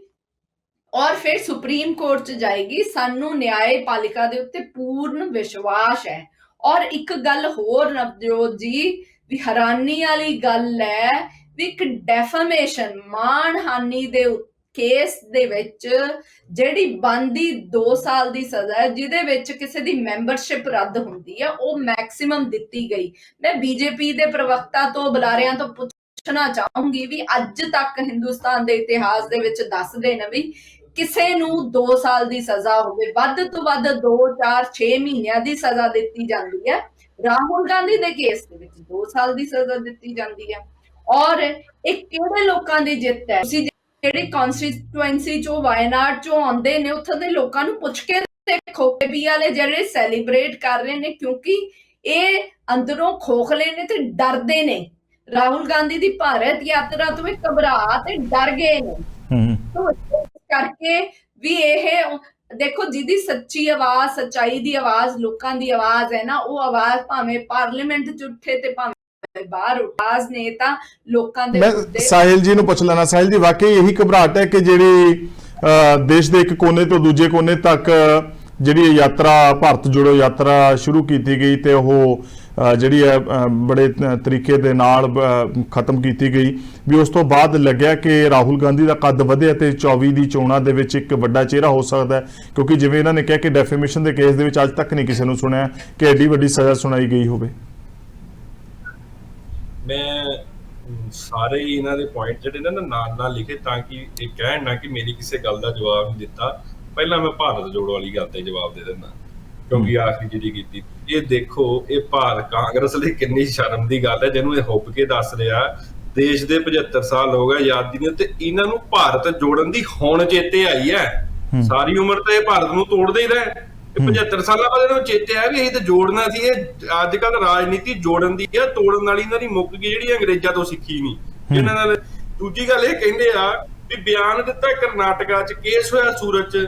B: ਔਰ ਫਿਰ ਸੁਪਰੀਮ ਕੋਰਟ 'ਚ ਜਾਏਗੀ। ਸਾਨੂੰ ਨਿਆਂਪਾਲਿਕਾ ਦੇ ਉੱਤੇ ਪੂਰਨ ਵਿਸ਼ਵਾਸ ਹੈ। ਔਰ ਇੱਕ ਗੱਲ ਹੋਰ ਨਵਜੋਤ ਜੀ, ਵੀ ਹੈਰਾਨੀ ਵਾਲੀ ਗੱਲ ਹੈ ਵੀ ਇੱਕ ਡੈਫਾਮੇਸ਼ਨ ਮਾਣਹਾਨੀ ਦੇ ਕੇਸ ਦੇ ਵਿੱਚ ਜਿਹੜੀ ਬਣਦੀ 2 ਸਾਲ ਦੀ ਸਜ਼ਾ ਹੈ, ਜਿਹਦੇ ਵਿੱਚ ਕਿਸੇ ਦੀ ਮੈਂਬਰਸ਼ਿਪ ਰੱਦ ਹੁੰਦੀ ਹੈ, ਉਹ ਮੈਕਸਿਮਮ ਦਿੱਤੀ ਗਈ। ਮੈਂ ਬੀਜੇਪੀ ਦੇ ਪ੍ਰਵਕਤਾ ਤੋਂ ਬੁਲਾਰਿਆਂ ਤੋਂ ਪੁੱਛਣਾ ਚਾਹੂੰਗੀ ਵੀ ਅੱਜ ਤੱਕ ਹਿੰਦੁਸਤਾਨ ਦੇ ਇਤਿਹਾਸ ਦੇ ਵਿੱਚ ਦੱਸਦੇ ਨੇ ਵੀ ਕਿਸੇ ਨੂੰ 2 ਸਾਲ ਦੀ ਸਜ਼ਾ ਹੋਵੇ, ਵੱਧ ਤੋਂ ਵੱਧ 2, 4, 6 ਮਹੀਨਿਆਂ ਦੀ ਸਜ਼ਾ ਦਿੱਤੀ ਜਾਂਦੀ ਹੈ। ਰਾਹੁਲ ਗਾਂਧੀ ਦੇ ਕੇਸ ਦੇ ਵਿੱਚ 2 ਸਾਲ ਦੀ ਸਜ਼ਾ ਦਿੱਤੀ ਜਾਂਦੀ ਹੈ। ਔਰ ਇਹ ਕਿਹੜੇ ਲੋਕਾਂ ਦੀ ਜਿੱਤ ਹੈ? ਤੁਸੀਂ ਜਿਹੜੀ ਕਨਸਟੀਟੂਐਂਸੀ ਚੋਂ ਵਾਇਨਾਡ ਚੋਂ ਆਉਂਦੇ ਨੇ, ਉੱਥੋਂ ਦੇ ਲੋਕਾਂ ਨੂੰ ਪੁੱਛ ਕੇ ਦੇਖੋ। ਬੀਜੇਪੀ ਵਾਲੇ ਜਿਹੜੇ ਸੈਲੀਬ੍ਰੇਟ ਕਰ ਰਹੇ ਨੇ ਕਿਉਂਕਿ ਇਹ ਅੰਦਰੋਂ ਖੋਖਲੇ ਨੇ ਤੇ ਡਰਦੇ ਨੇ। ਰਾਹੁਲ ਗਾਂਧੀ ਦੀ ਭਾਰਤ ਯਾਤਰਾ ਤੋਂ ਇਹ ਘਬਰਾ ਤੇ ਡਰ ਗਏ ਨੇ। ਕਰਕੇ ਵੀ ਇਹ ਦੇਖੋ, ਜਿਹਦੀ ਸੱਚੀ ਆਵਾਜ਼, ਸੱਚਾਈ ਦੀ ਆਵਾਜ਼, ਲੋਕਾਂ ਦੀ ਆਵਾਜ਼ ਹੈ ਨਾ, ਉਹ ਆਵਾਜ਼ ਭਾਵੇਂ ਪਾਰਲੀਮੈਂਟ 'ਚ ਉੱਠੇ ਤੇ ਭਾਵੇਂ ਬਾਹਰ ਆਵਾਜ਼ ਨੇ ਤਾਂ ਲੋਕਾਂ ਦੇ ਮੁੱਦੇ।
C: ਸਾਹਿਲ ਜੀ ਨੂੰ ਪੁੱਛ ਲੈਣਾ। ਸਾਹਿਲ ਜੀ, ਵਾਕਈ ਇਹੀ ਘਬਰਾਹਟ ਹੈ ਕਿ ਜਿਹੜੀ ਦੇਸ਼ ਦੇ ਇੱਕ ਕੋਨੇ ਤੋਂ ਦੂਜੇ ਕੋਨੇ ਤੱਕ ਜਿਹੜੀ ਯਾਤਰਾ, ਭਾਰਤ ਜੋੜੋ ਯਾਤਰਾ ਸ਼ੁਰੂ ਕੀਤੀ ਗਈ ਤੇ ਉਹ ਜਿਹੜੀ ਹੈ ਬੜੇ ਤਰੀਕੇ ਦੇ ਨਾਲ ਖਤਮ ਕੀਤੀ ਗਈ, ਵੀ ਉਸ ਤੋਂ ਬਾਅਦ ਲੱਗਿਆ ਕਿ ਰਾਹੁਲ ਗਾਂਧੀ ਦਾ ਕੱਦ ਵਧਿਆ ਤੇ 24 ਦੀ ਚੋਣਾਂ ਦੇ ਵਿੱਚ ਇੱਕ ਵੱਡਾ ਚਿਹਰਾ ਹੋ ਸਕਦਾ ਹੈ, ਕਿਉਂਕਿ ਜਿਵੇਂ ਇਹਨਾਂ ਨੇ ਕਿਹਾ ਕਿ ਡੈਫੇਮੇਸ਼ਨ ਦੇ ਕੇਸ ਦੇ ਵਿੱਚ ਅੱਜ ਤੱਕ ਨਹੀਂ ਕਿਸੇ ਨੂੰ ਸੁਣਿਆ ਕਿ ਐਡੀ ਵੱਡੀ ਸਜ਼ਾ ਸੁਣਾਈ ਗਈ ਹੋਵੇ।
A: ਮੈਂ ਸਾਰੇ ਇਹਨਾਂ ਦੇ ਪੁਆਇੰਟ ਜਿਹੜੇ ਨੇ ਨਾਲ ਲਿਖੇ ਤਾਂ ਕਿ ਇਹ ਕਹਿਣ ਨਾ ਕਿ ਮੇਰੀ ਕਿਸੇ ਗੱਲ ਦਾ ਜਵਾਬ ਨਹੀਂ ਦਿੱਤਾ। ਪਹਿਲਾਂ ਮੈਂ ਭਾਰਤ ਜੋੜੋ ਵਾਲੀ ਗੱਲ ਤੇ ਜਵਾਬ ਦੇ ਦਿੰਦਾ, ਕਿਉਂਕਿ ਆਖਰੀ ਜਿਹੜੀ ਕੀਤੀ। ਇਹ ਦੇਖੋ, ਇਹ ਭਾਰਤ ਕਾਂਗਰਸ ਲਈ ਕਿੰਨੀ ਸ਼ਰਮ ਦੀ ਗੱਲ ਹੈ ਜਿਹਨੂੰ ਇਹ ਹੁੱਬ ਕੇ ਦੱਸ ਰਿਹਾ। ਦੇਸ਼ ਦੇ 75 ਸਾਲ ਹੋ ਗਏ ਆਜ਼ਾਦੀ ਨੂੰ ਤੇ ਇਹਨਾਂ ਨੂੰ ਭਾਰਤ ਜੋੜਨ ਦੀ ਹੁਣ ਚੇਤੇ ਆਈ ਹੈ। ਸਾਰੀ ਉਮਰ ਤਾਂ ਇਹ ਭਾਰਤ ਨੂੰ ਤੋੜਦੇ ਹੀ ਰਹੇ। 75 ਸਾਲਾਂ ਬਾਅਦ ਇਹਨਾਂ ਨੂੰ ਚੇਤੇ ਆਇਆ ਵੀ ਇਹ ਤਾਂ ਜੋੜਨਾ ਸੀ। ਇਹ ਅੱਜ ਕੱਲ ਰਾਜਨੀਤੀ ਜੋੜਨ ਦੀ ਹੈ, ਤੋੜਨ ਵਾਲੀ ਇਹਨਾਂ ਦੀ ਮੁੱਕ ਗਈ, ਜਿਹੜੀ ਅੰਗਰੇਜ਼ਾਂ ਤੋਂ ਸਿੱਖੀ ਨਹੀਂ ਇਹਨਾਂ ਨਾਲ। ਦੂਜੀ ਗੱਲ ਇਹ ਕਹਿੰਦੇ ਆ ਵੀ ਬਿਆਨ ਦਿੱਤਾ ਕਰਨਾਟਕਾ 'ਚ, ਕੇਸ ਹੋਇਆ ਸੂਰਤ 'ਚ।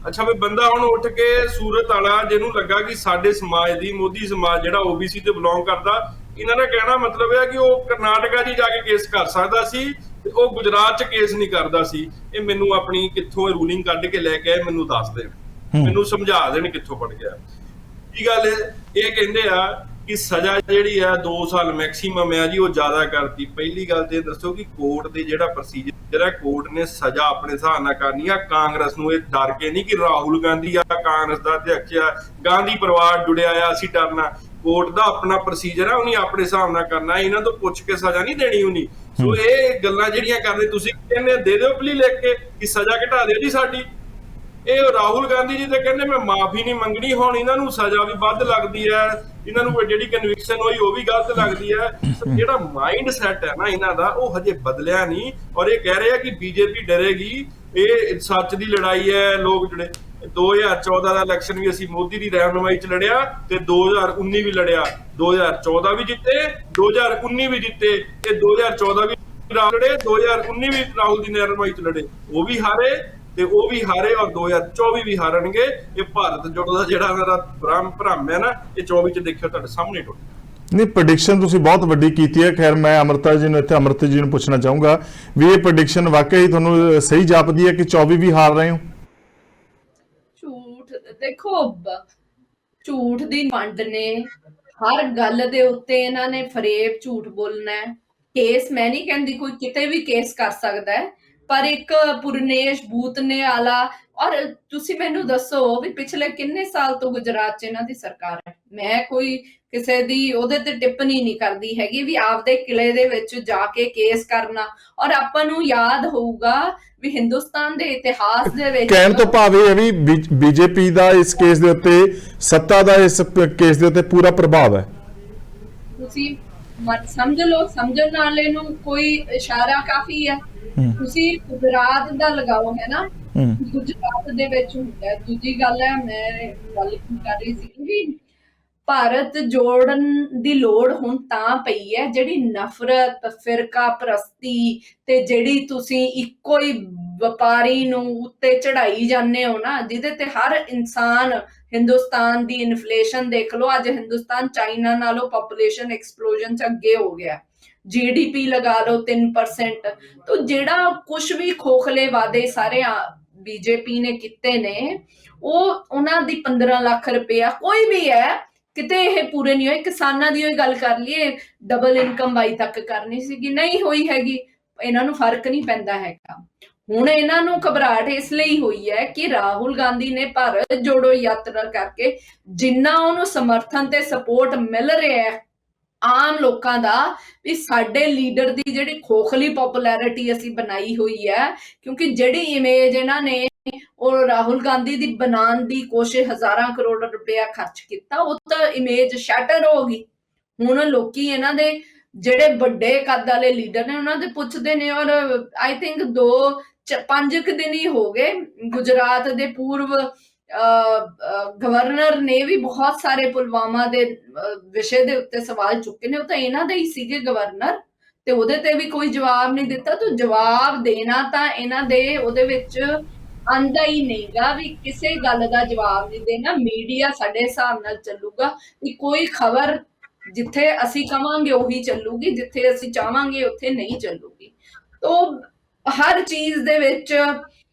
A: ਅੱਛਾ, ਵੀ ਬੰਦਾ ਹੁਣ ਉੱਠ ਕੇ ਸੂਰਤ ਵਾਲਾ ਜਿਹਨੂੰ ਲੱਗਾ ਕਿ ਸਾਡੇ ਸਮਾਜ ਦੀ, ਮੋਦੀ ਸਮਾਜ ਜਿਹੜਾ OBC ਤੇ ਬਿਲੋਂਗ ਕਰਦਾ, ਇਹਨਾਂ ਦਾ ਕਹਿਣਾ ਮਤਲਬ ਹੈ ਕਿ ਉਹ ਕਰਨਾਟਕਾ 'ਚ ਜਾ ਕੇ ਕੇਸ ਕਰ ਸਕਦਾ ਸੀ ਤੇ ਉਹ ਗੁਜਰਾਤ 'ਚ ਕੇਸ ਨਹੀਂ ਕਰਦਾ ਸੀ। ਇਹ ਮੈਨੂੰ ਆਪਣੀ ਕਿੱਥੋਂ ਰੂਲਿੰਗ ਕੱਢ ਕੇ ਲੈ ਕੇ ਆਏ ਮੈਨੂੰ ਦੱਸ ਦੇਣ, ਮੈਨੂੰ ਸਮਝਾ ਦੇਣ ਕਿੱਥੋਂ ਪੜ ਗਿਆ। ਕੀ ਗੱਲ ਇਹ ਕਹਿੰਦੇ ਆ ਕਿ ਸਜ਼ਾ ਜਿਹੜੀ ਆ 2 ਸਾਲ ਮੈਕਸੀਮਮ ਹੈ ਜੀ, ਉਹ ਜ਼ਿਆਦਾ ਕਰਤੀ। ਪਹਿਲੀ ਗੱਲ ਤੇ ਦੱਸੋ ਕਿ ਕੋਰਟ ਦੇ ਜਿਹੜਾ ਪ੍ਰੋਸੀਜਰ ਹੈ, ਕੋਰਟ ਨੇ ਸਜ਼ਾ ਆਪਣੇ ਹਿਸਾਬ ਨਾਲ ਕਰਨੀ ਆ। ਕਾਂਗਰਸ ਨੂੰ ਇਹ ਡਰ ਕੇ ਨਹੀਂ ਕਿ ਰਾਹੁਲ ਗਾਂਧੀ ਆ ਕਾਂਗਰਸ ਦਾ ਅਧਿਕਸ਼ ਆ, ਗਾਂਧੀ ਪਰਿਵਾਰ ਜੁੜਿਆ ਆ, ਅਸੀਂ ਡਰਨਾ। ਕੋਰਟ ਦਾ ਆਪਣਾ ਪ੍ਰੋਸੀਜਰ ਆ, ਉਹਨੇ ਆਪਣੇ ਹਿਸਾਬ ਨਾਲ ਕਰਨਾ। ਇਹਨਾਂ ਤੋਂ ਪੁੱਛ ਕੇ ਸਜ਼ਾ ਨਹੀਂ ਦੇਣੀ ਉਹਨੀ। ਸੋ ਇਹ ਗੱਲਾਂ ਜਿਹੜੀਆਂ ਕਰਦੇ, ਤੁਸੀਂ ਕਹਿੰਦੇ ਦੇ ਦਿਓ ਪਲੀ ਲਿਖ ਕੇ ਕਿ ਸਜ਼ਾ ਘਟਾ ਦਿਓ ਜੀ ਸਾਡੀ। ਇਹ ਰਾਹੁਲ ਗਾਂਧੀ ਜੀ ਤੇ ਕਹਿੰਦੇ ਮੈਂ ਮਾਫੀ ਨਹੀਂ ਮੰਗਣੀ, ਹੁਣ ਇਹਨਾਂ ਨੂੰ ਸਜ਼ਾ ਵੀ ਵੱਧ ਲੱਗਦੀ ਹੈ, ਇਹਨਾਂ ਨੂੰ ਜਿਹੜੀ ਕਨਵਿਕਸ਼ਨ ਹੋਈ ਉਹ ਵੀ ਗਲਤ ਲੱਗਦੀ ਹੈ। ਜਿਹੜਾ ਮਾਈਂਡ ਸੈਟ ਹੈ ਨਾ ਇਹਨਾਂ ਦਾ, ਉਹ ਹਜੇ ਬਦਲਿਆ ਨਹੀਂ। ਔਰ ਇਹ ਕਹਿ ਰਹੇ ਆ ਕਿ ਬੀਜੇਪੀ ਡਰੇਗੀ। ਇਹ ਸੱਚ ਦੀ ਲੜਾਈ ਹੈ। ਲੋਕ ਜਿਹੜੇ 2014 ਦਾ ਇਲੈਕਸ਼ਨ ਵੀ ਅਸੀਂ ਮੋਦੀ ਦੀ ਰਹਿਨੁਮਾਈ 'ਚ ਲੜਿਆ ਤੇ 2019 ਵੀ ਲੜਿਆ। 2014 ਵੀ ਜਿੱਤੇ, 2019 ਵੀ ਜਿੱਤੇ, ਤੇ 2014 ਵੀ ਲੜੇ, 2019 ਵੀ ਰਾਹੁਲ ਦੀ ਰਹਿਨੁਮਾਈ 'ਚ ਲੜੇ, ਉਹ ਵੀ ਹਾਰੇ ਤੇ ਉਹ ਵੀ ਹਾਰੇ, ਔਰ 2024 ਵੀ ਹਾਰਨਗੇ। ਇਹ ਭਾਰਤ ਜੋੜੋ ਦਾ ਜਿਹੜਾ ਮੇਰਾ ਭਰਮ ਹੈ ਨਾ, ਇਹ 24 'ਚ ਦੇਖਿਓ ਤੁਹਾਡੇ ਸਾਹਮਣੇ ਟੁੱਟ।
C: ਨਹੀਂ, ਪ੍ਰੈਡਿਕਸ਼ਨ ਤੁਸੀਂ ਬਹੁਤ ਵੱਡੀ ਕੀਤੀ ਹੈ। ਖੈਰ, ਮੈਂ ਅਮਰਤਾ ਜੀ ਨੂੰ ਇੱਥੇ ਅਮਰਤ ਜੀ ਨੂੰ ਪੁੱਛਣਾ ਚਾਹੂੰਗਾ ਵੀ ਇਹ ਪ੍ਰੈਡਿਕਸ਼ਨ ਵਾਕਈ ਤੁਹਾਨੂੰ ਸਹੀ ਜਾਪਦੀ ਹੈ ਕਿ 24 ਵੀ ਹਾਰ ਰਹੇ ਹੋ?
B: ਝੂਠ ਦੇਖੋ, ਝੂਠ ਦੀ ਵੰਡ ਨੇ ਹਰ ਗੱਲ ਦੇ ਉੱਤੇ ਇਹਨਾਂ ਨੇ ਫਰੇਬ ਝੂਠ ਬੋਲਣਾ ਹੈ। ਕੇਸ ਮੈਂ ਨਹੀਂ ਕਹਿੰਦੀ ਕੋਈ ਕਿਤੇ ਵੀ ਕੇਸ ਕਰ ਸਕਦਾ ਹੈ, ਪਰ ਇੱਕ ਪੁਰਨੇਸ਼ ਬੂਤਨੇ ਵਾਲਾ। ਔਰ ਤੁਸੀਂ ਮੈਨੂੰ ਦੱਸੋ ਵੀ ਪਿਛਲੇ ਕਿੰਨੇ ਸਾਲ ਤੋਂ ਗੁਜਰਾਤ 'ਚ ਇਹਨਾਂ ਦੀ ਸਰਕਾਰ ਹੈ। ਮੈਂ ਕੋਈ ਕਿਸੇ ਦੀ ਉਹਦੇ ਤੇ ਟਿੱਪਣੀ ਨਹੀਂ ਕਰਦੀ ਹੈਗੀ ਵੀ ਆਪਦੇ ਕਿਲੇ ਦੇ ਵਿੱਚ ਜਾ ਕੇ ਕੇਸ ਕਰਨਾ। ਔਰ ਆਪਾਂ ਨੂੰ ਯਾਦ ਹੋਊਗਾ ਵੀ ਹਿੰਦੁਸਤਾਨ ਦੇ ਇਤਿਹਾਸ ਦੇ ਵਿੱਚ
C: ਕਹਿਣ ਤੋਂ ਭਾਵ ਇਹ ਹੈ ਵੀ ਬੀਜੇਪੀ ਦਾ ਇਸ ਕੇਸ ਦੇ ਉੱਤੇ, ਸੱਤਾ ਦਾ ਇਸ ਕੇਸ ਦੇ ਉੱਤੇ ਪੂਰਾ ਪ੍ਰਭਾਵ ਹੈ।
B: ਤੁਸੀਂ ਸਮਝ ਲਓ, ਸਮਝਣ ਵਾਲੇ ਨੂੰ ਕੋਈ ਇਸ਼ਾਰਾ ਕਾਫੀ ਹੈ। ਤੁਸੀਂ ਗੁਜਰਾਤ ਦਾ ਲਗਾਓ, ਹੈ ਨਾ, ਗੁਜਰਾਤ ਦੇ ਵਿੱਚ ਹੁੰਦਾ। ਦੂਜੀ ਗੱਲ ਹੈ, ਮੈਂ ਗੱਲ ਕਰ ਰਹੀ ਸੀ ਵੀ ਭਾਰਤ ਜੋੜਨ ਦੀ ਲੋੜ ਹੁਣ ਤਾਂ ਪਈ ਹੈ ਜਿਹੜੀ ਨਫ਼ਰਤ, ਫਿਰਕਾ ਪ੍ਰਸਤੀ ਤੇ ਜਿਹੜੀ ਤੁਸੀਂ ਇੱਕੋ ਹੀ ਵਪਾਰੀ ਨੂੰ ਉੱਤੇ ਚੜਾਈ ਜਾਂਦੇ ਹੋ ਨਾ, ਜਿਹਦੇ ਤੇ ਹਰ ਇਨਸਾਨ, ਹਿੰਦੁਸਤਾਨ ਦੀ ਇਨਫਲੇਸ਼ਨ ਦੇਖ ਲਓ, ਅੱਜ ਹਿੰਦੁਸਤਾਨ ਚਾਈਨਾ ਨਾਲੋਂ ਪੋਪੂਲੇਸ਼ਨ ਐਕਸਪਲੋਜਨ ਚ ਅੱਗੇ ਹੋ ਗਿਆ। GDP ਲਗਾ ਲਓ 3%। तो ਜਿਹੜਾ ਕੁਝ ਵੀ ਖੋਖਲੇ ਵਾਅਦੇ ਸਾਰੇ ਬੀਜੇਪੀ ਨੇ ਕੀਤੇ ਨੇ, ਉਹਨਾਂ ਦੀ 15 ਲੱਖ ਰੁਪਇਆ ਕੋਈ ਵੀ ਹੈ ਕਿਤੇ ਇਹ ਪੂਰੇ ਨਹੀਂ ਹੋਏ। ਕਿਸਾਨਾਂ ਦੀ ਗੱਲ ਕਰ ਲਈਏ, ਡਬਲ ਇਨਕਮ 22 ਤੱਕ ਕਰਨੀ ਸੀਗੀ, ਨਹੀਂ ਹੋਈ ਹੈਗੀ। ਇਹਨਾਂ ਨੂੰ ਫਰਕ ਨਹੀਂ ਪੈਂਦਾ ਹੈਗਾ। ਹੁਣ ਇਹਨਾਂ ਨੂੰ ਘਬਰਾਹਟ ਇਸ ਲਈ ਹੋਈ ਹੈ ਕਿ ਰਾਹੁਲ ਗਾਂਧੀ ਨੇ ਭਾਰਤ ਜੋੜੋ ਯਾਤਰਾ ਕਰਕੇ ਜਿੰਨਾ ਉਹਨੂੰ ਸਮਰਥਨ ਤੇ ਸਪੋਰਟ ਮਿਲ ਰਿਹਾ ਹੈ ਆਮ ਲੋਕਾਂ ਦਾ, ਵੀ ਸਾਡੇ ਲੀਡਰ ਦੀ ਜਿਹੜੀ ਖੋਖਲੀ ਪਪੂਲੈਰਿਟੀ ਅਸੀਂ ਬਣਾਈ ਹੋਈ ਹੈ, ਕਿਉਂਕਿ ਜਿਹੜੀ ਇਮੇਜ ਇਹਨਾਂ ਨੇ ਉਹ ਰਾਹੁਲ ਗਾਂਧੀ ਦੀ ਬਣਾਉਣ ਦੀ ਕੋਸ਼ਿਸ਼, ਹਜ਼ਾਰਾਂ ਕਰੋੜ ਰੁਪਇਆ ਖਰਚ ਕੀਤਾ, ਉਹ ਤਾਂ ਇਮੇਜ ਸ਼ੈਟਰ ਹੋ ਗਈ। ਹੁਣ ਲੋਕੀ ਇਹਨਾਂ ਦੇ ਜਿਹੜੇ ਵੱਡੇ ਕੱਦ ਵਾਲੇ ਲੀਡਰ ਨੇ ਉਹਨਾਂ ਦੇ ਪੁੱਛਦੇ ਨੇ। ਔਰ ਆਈ ਥਿੰਕ 5 ਦਿਨ ਹੀ ਹੋ ਗਏ, ਗੁਜਰਾਤ ਦੇ ਪੂਰਵ ਗਵਰਨਰ ਨੇ ਵੀ ਬਹੁਤ ਸਾਰੇ ਪੁਲਵਾਮਾ ਦੇ ਵਿਸ਼ੇ ਦੇ ਉੱਤੇ ਸਵਾਲ ਚੁੱਕੇ ਨੇ। ਉਹ ਤਾਂ ਇਹਨਾਂ ਦੇ ਹੀ ਸੀਗੇ ਗਵਰਨਰ, ਤੇ ਉਹਦੇ ਤੇ ਵੀ ਕੋਈ ਜਵਾਬ ਨਹੀਂ ਦਿੱਤਾ। ਤਾਂ ਜਵਾਬ ਦੇਣਾ ਤਾਂ ਇਹਨਾਂ ਦੇ ਉਹਦੇ ਵਿੱਚ ਆਂਦਾ ਹੀ ਨਹੀਂਗਾ, ਵੀ ਕਿਸੇ ਗੱਲ ਦਾ ਜਵਾਬ ਨਹੀਂ ਦੇਣਾ। ਮੀਡੀਆ ਸਾਡੇ ਹਿਸਾਬ ਨਾਲ ਚੱਲੂਗਾ ਕਿ ਕੋਈ ਖਬਰ ਜਿੱਥੇ ਅਸੀਂ ਕਵਾਂਗੇ ਉਹੀ ਚੱਲੂਗੀ, ਜਿੱਥੇ ਅਸੀਂ ਚਾਹਾਂਗੇ ਉੱਥੇ ਨਹੀਂ ਚੱਲੂਗੀ। ਤਾਂ ਹਰ ਚੀਜ਼ ਦੇ ਵਿੱਚ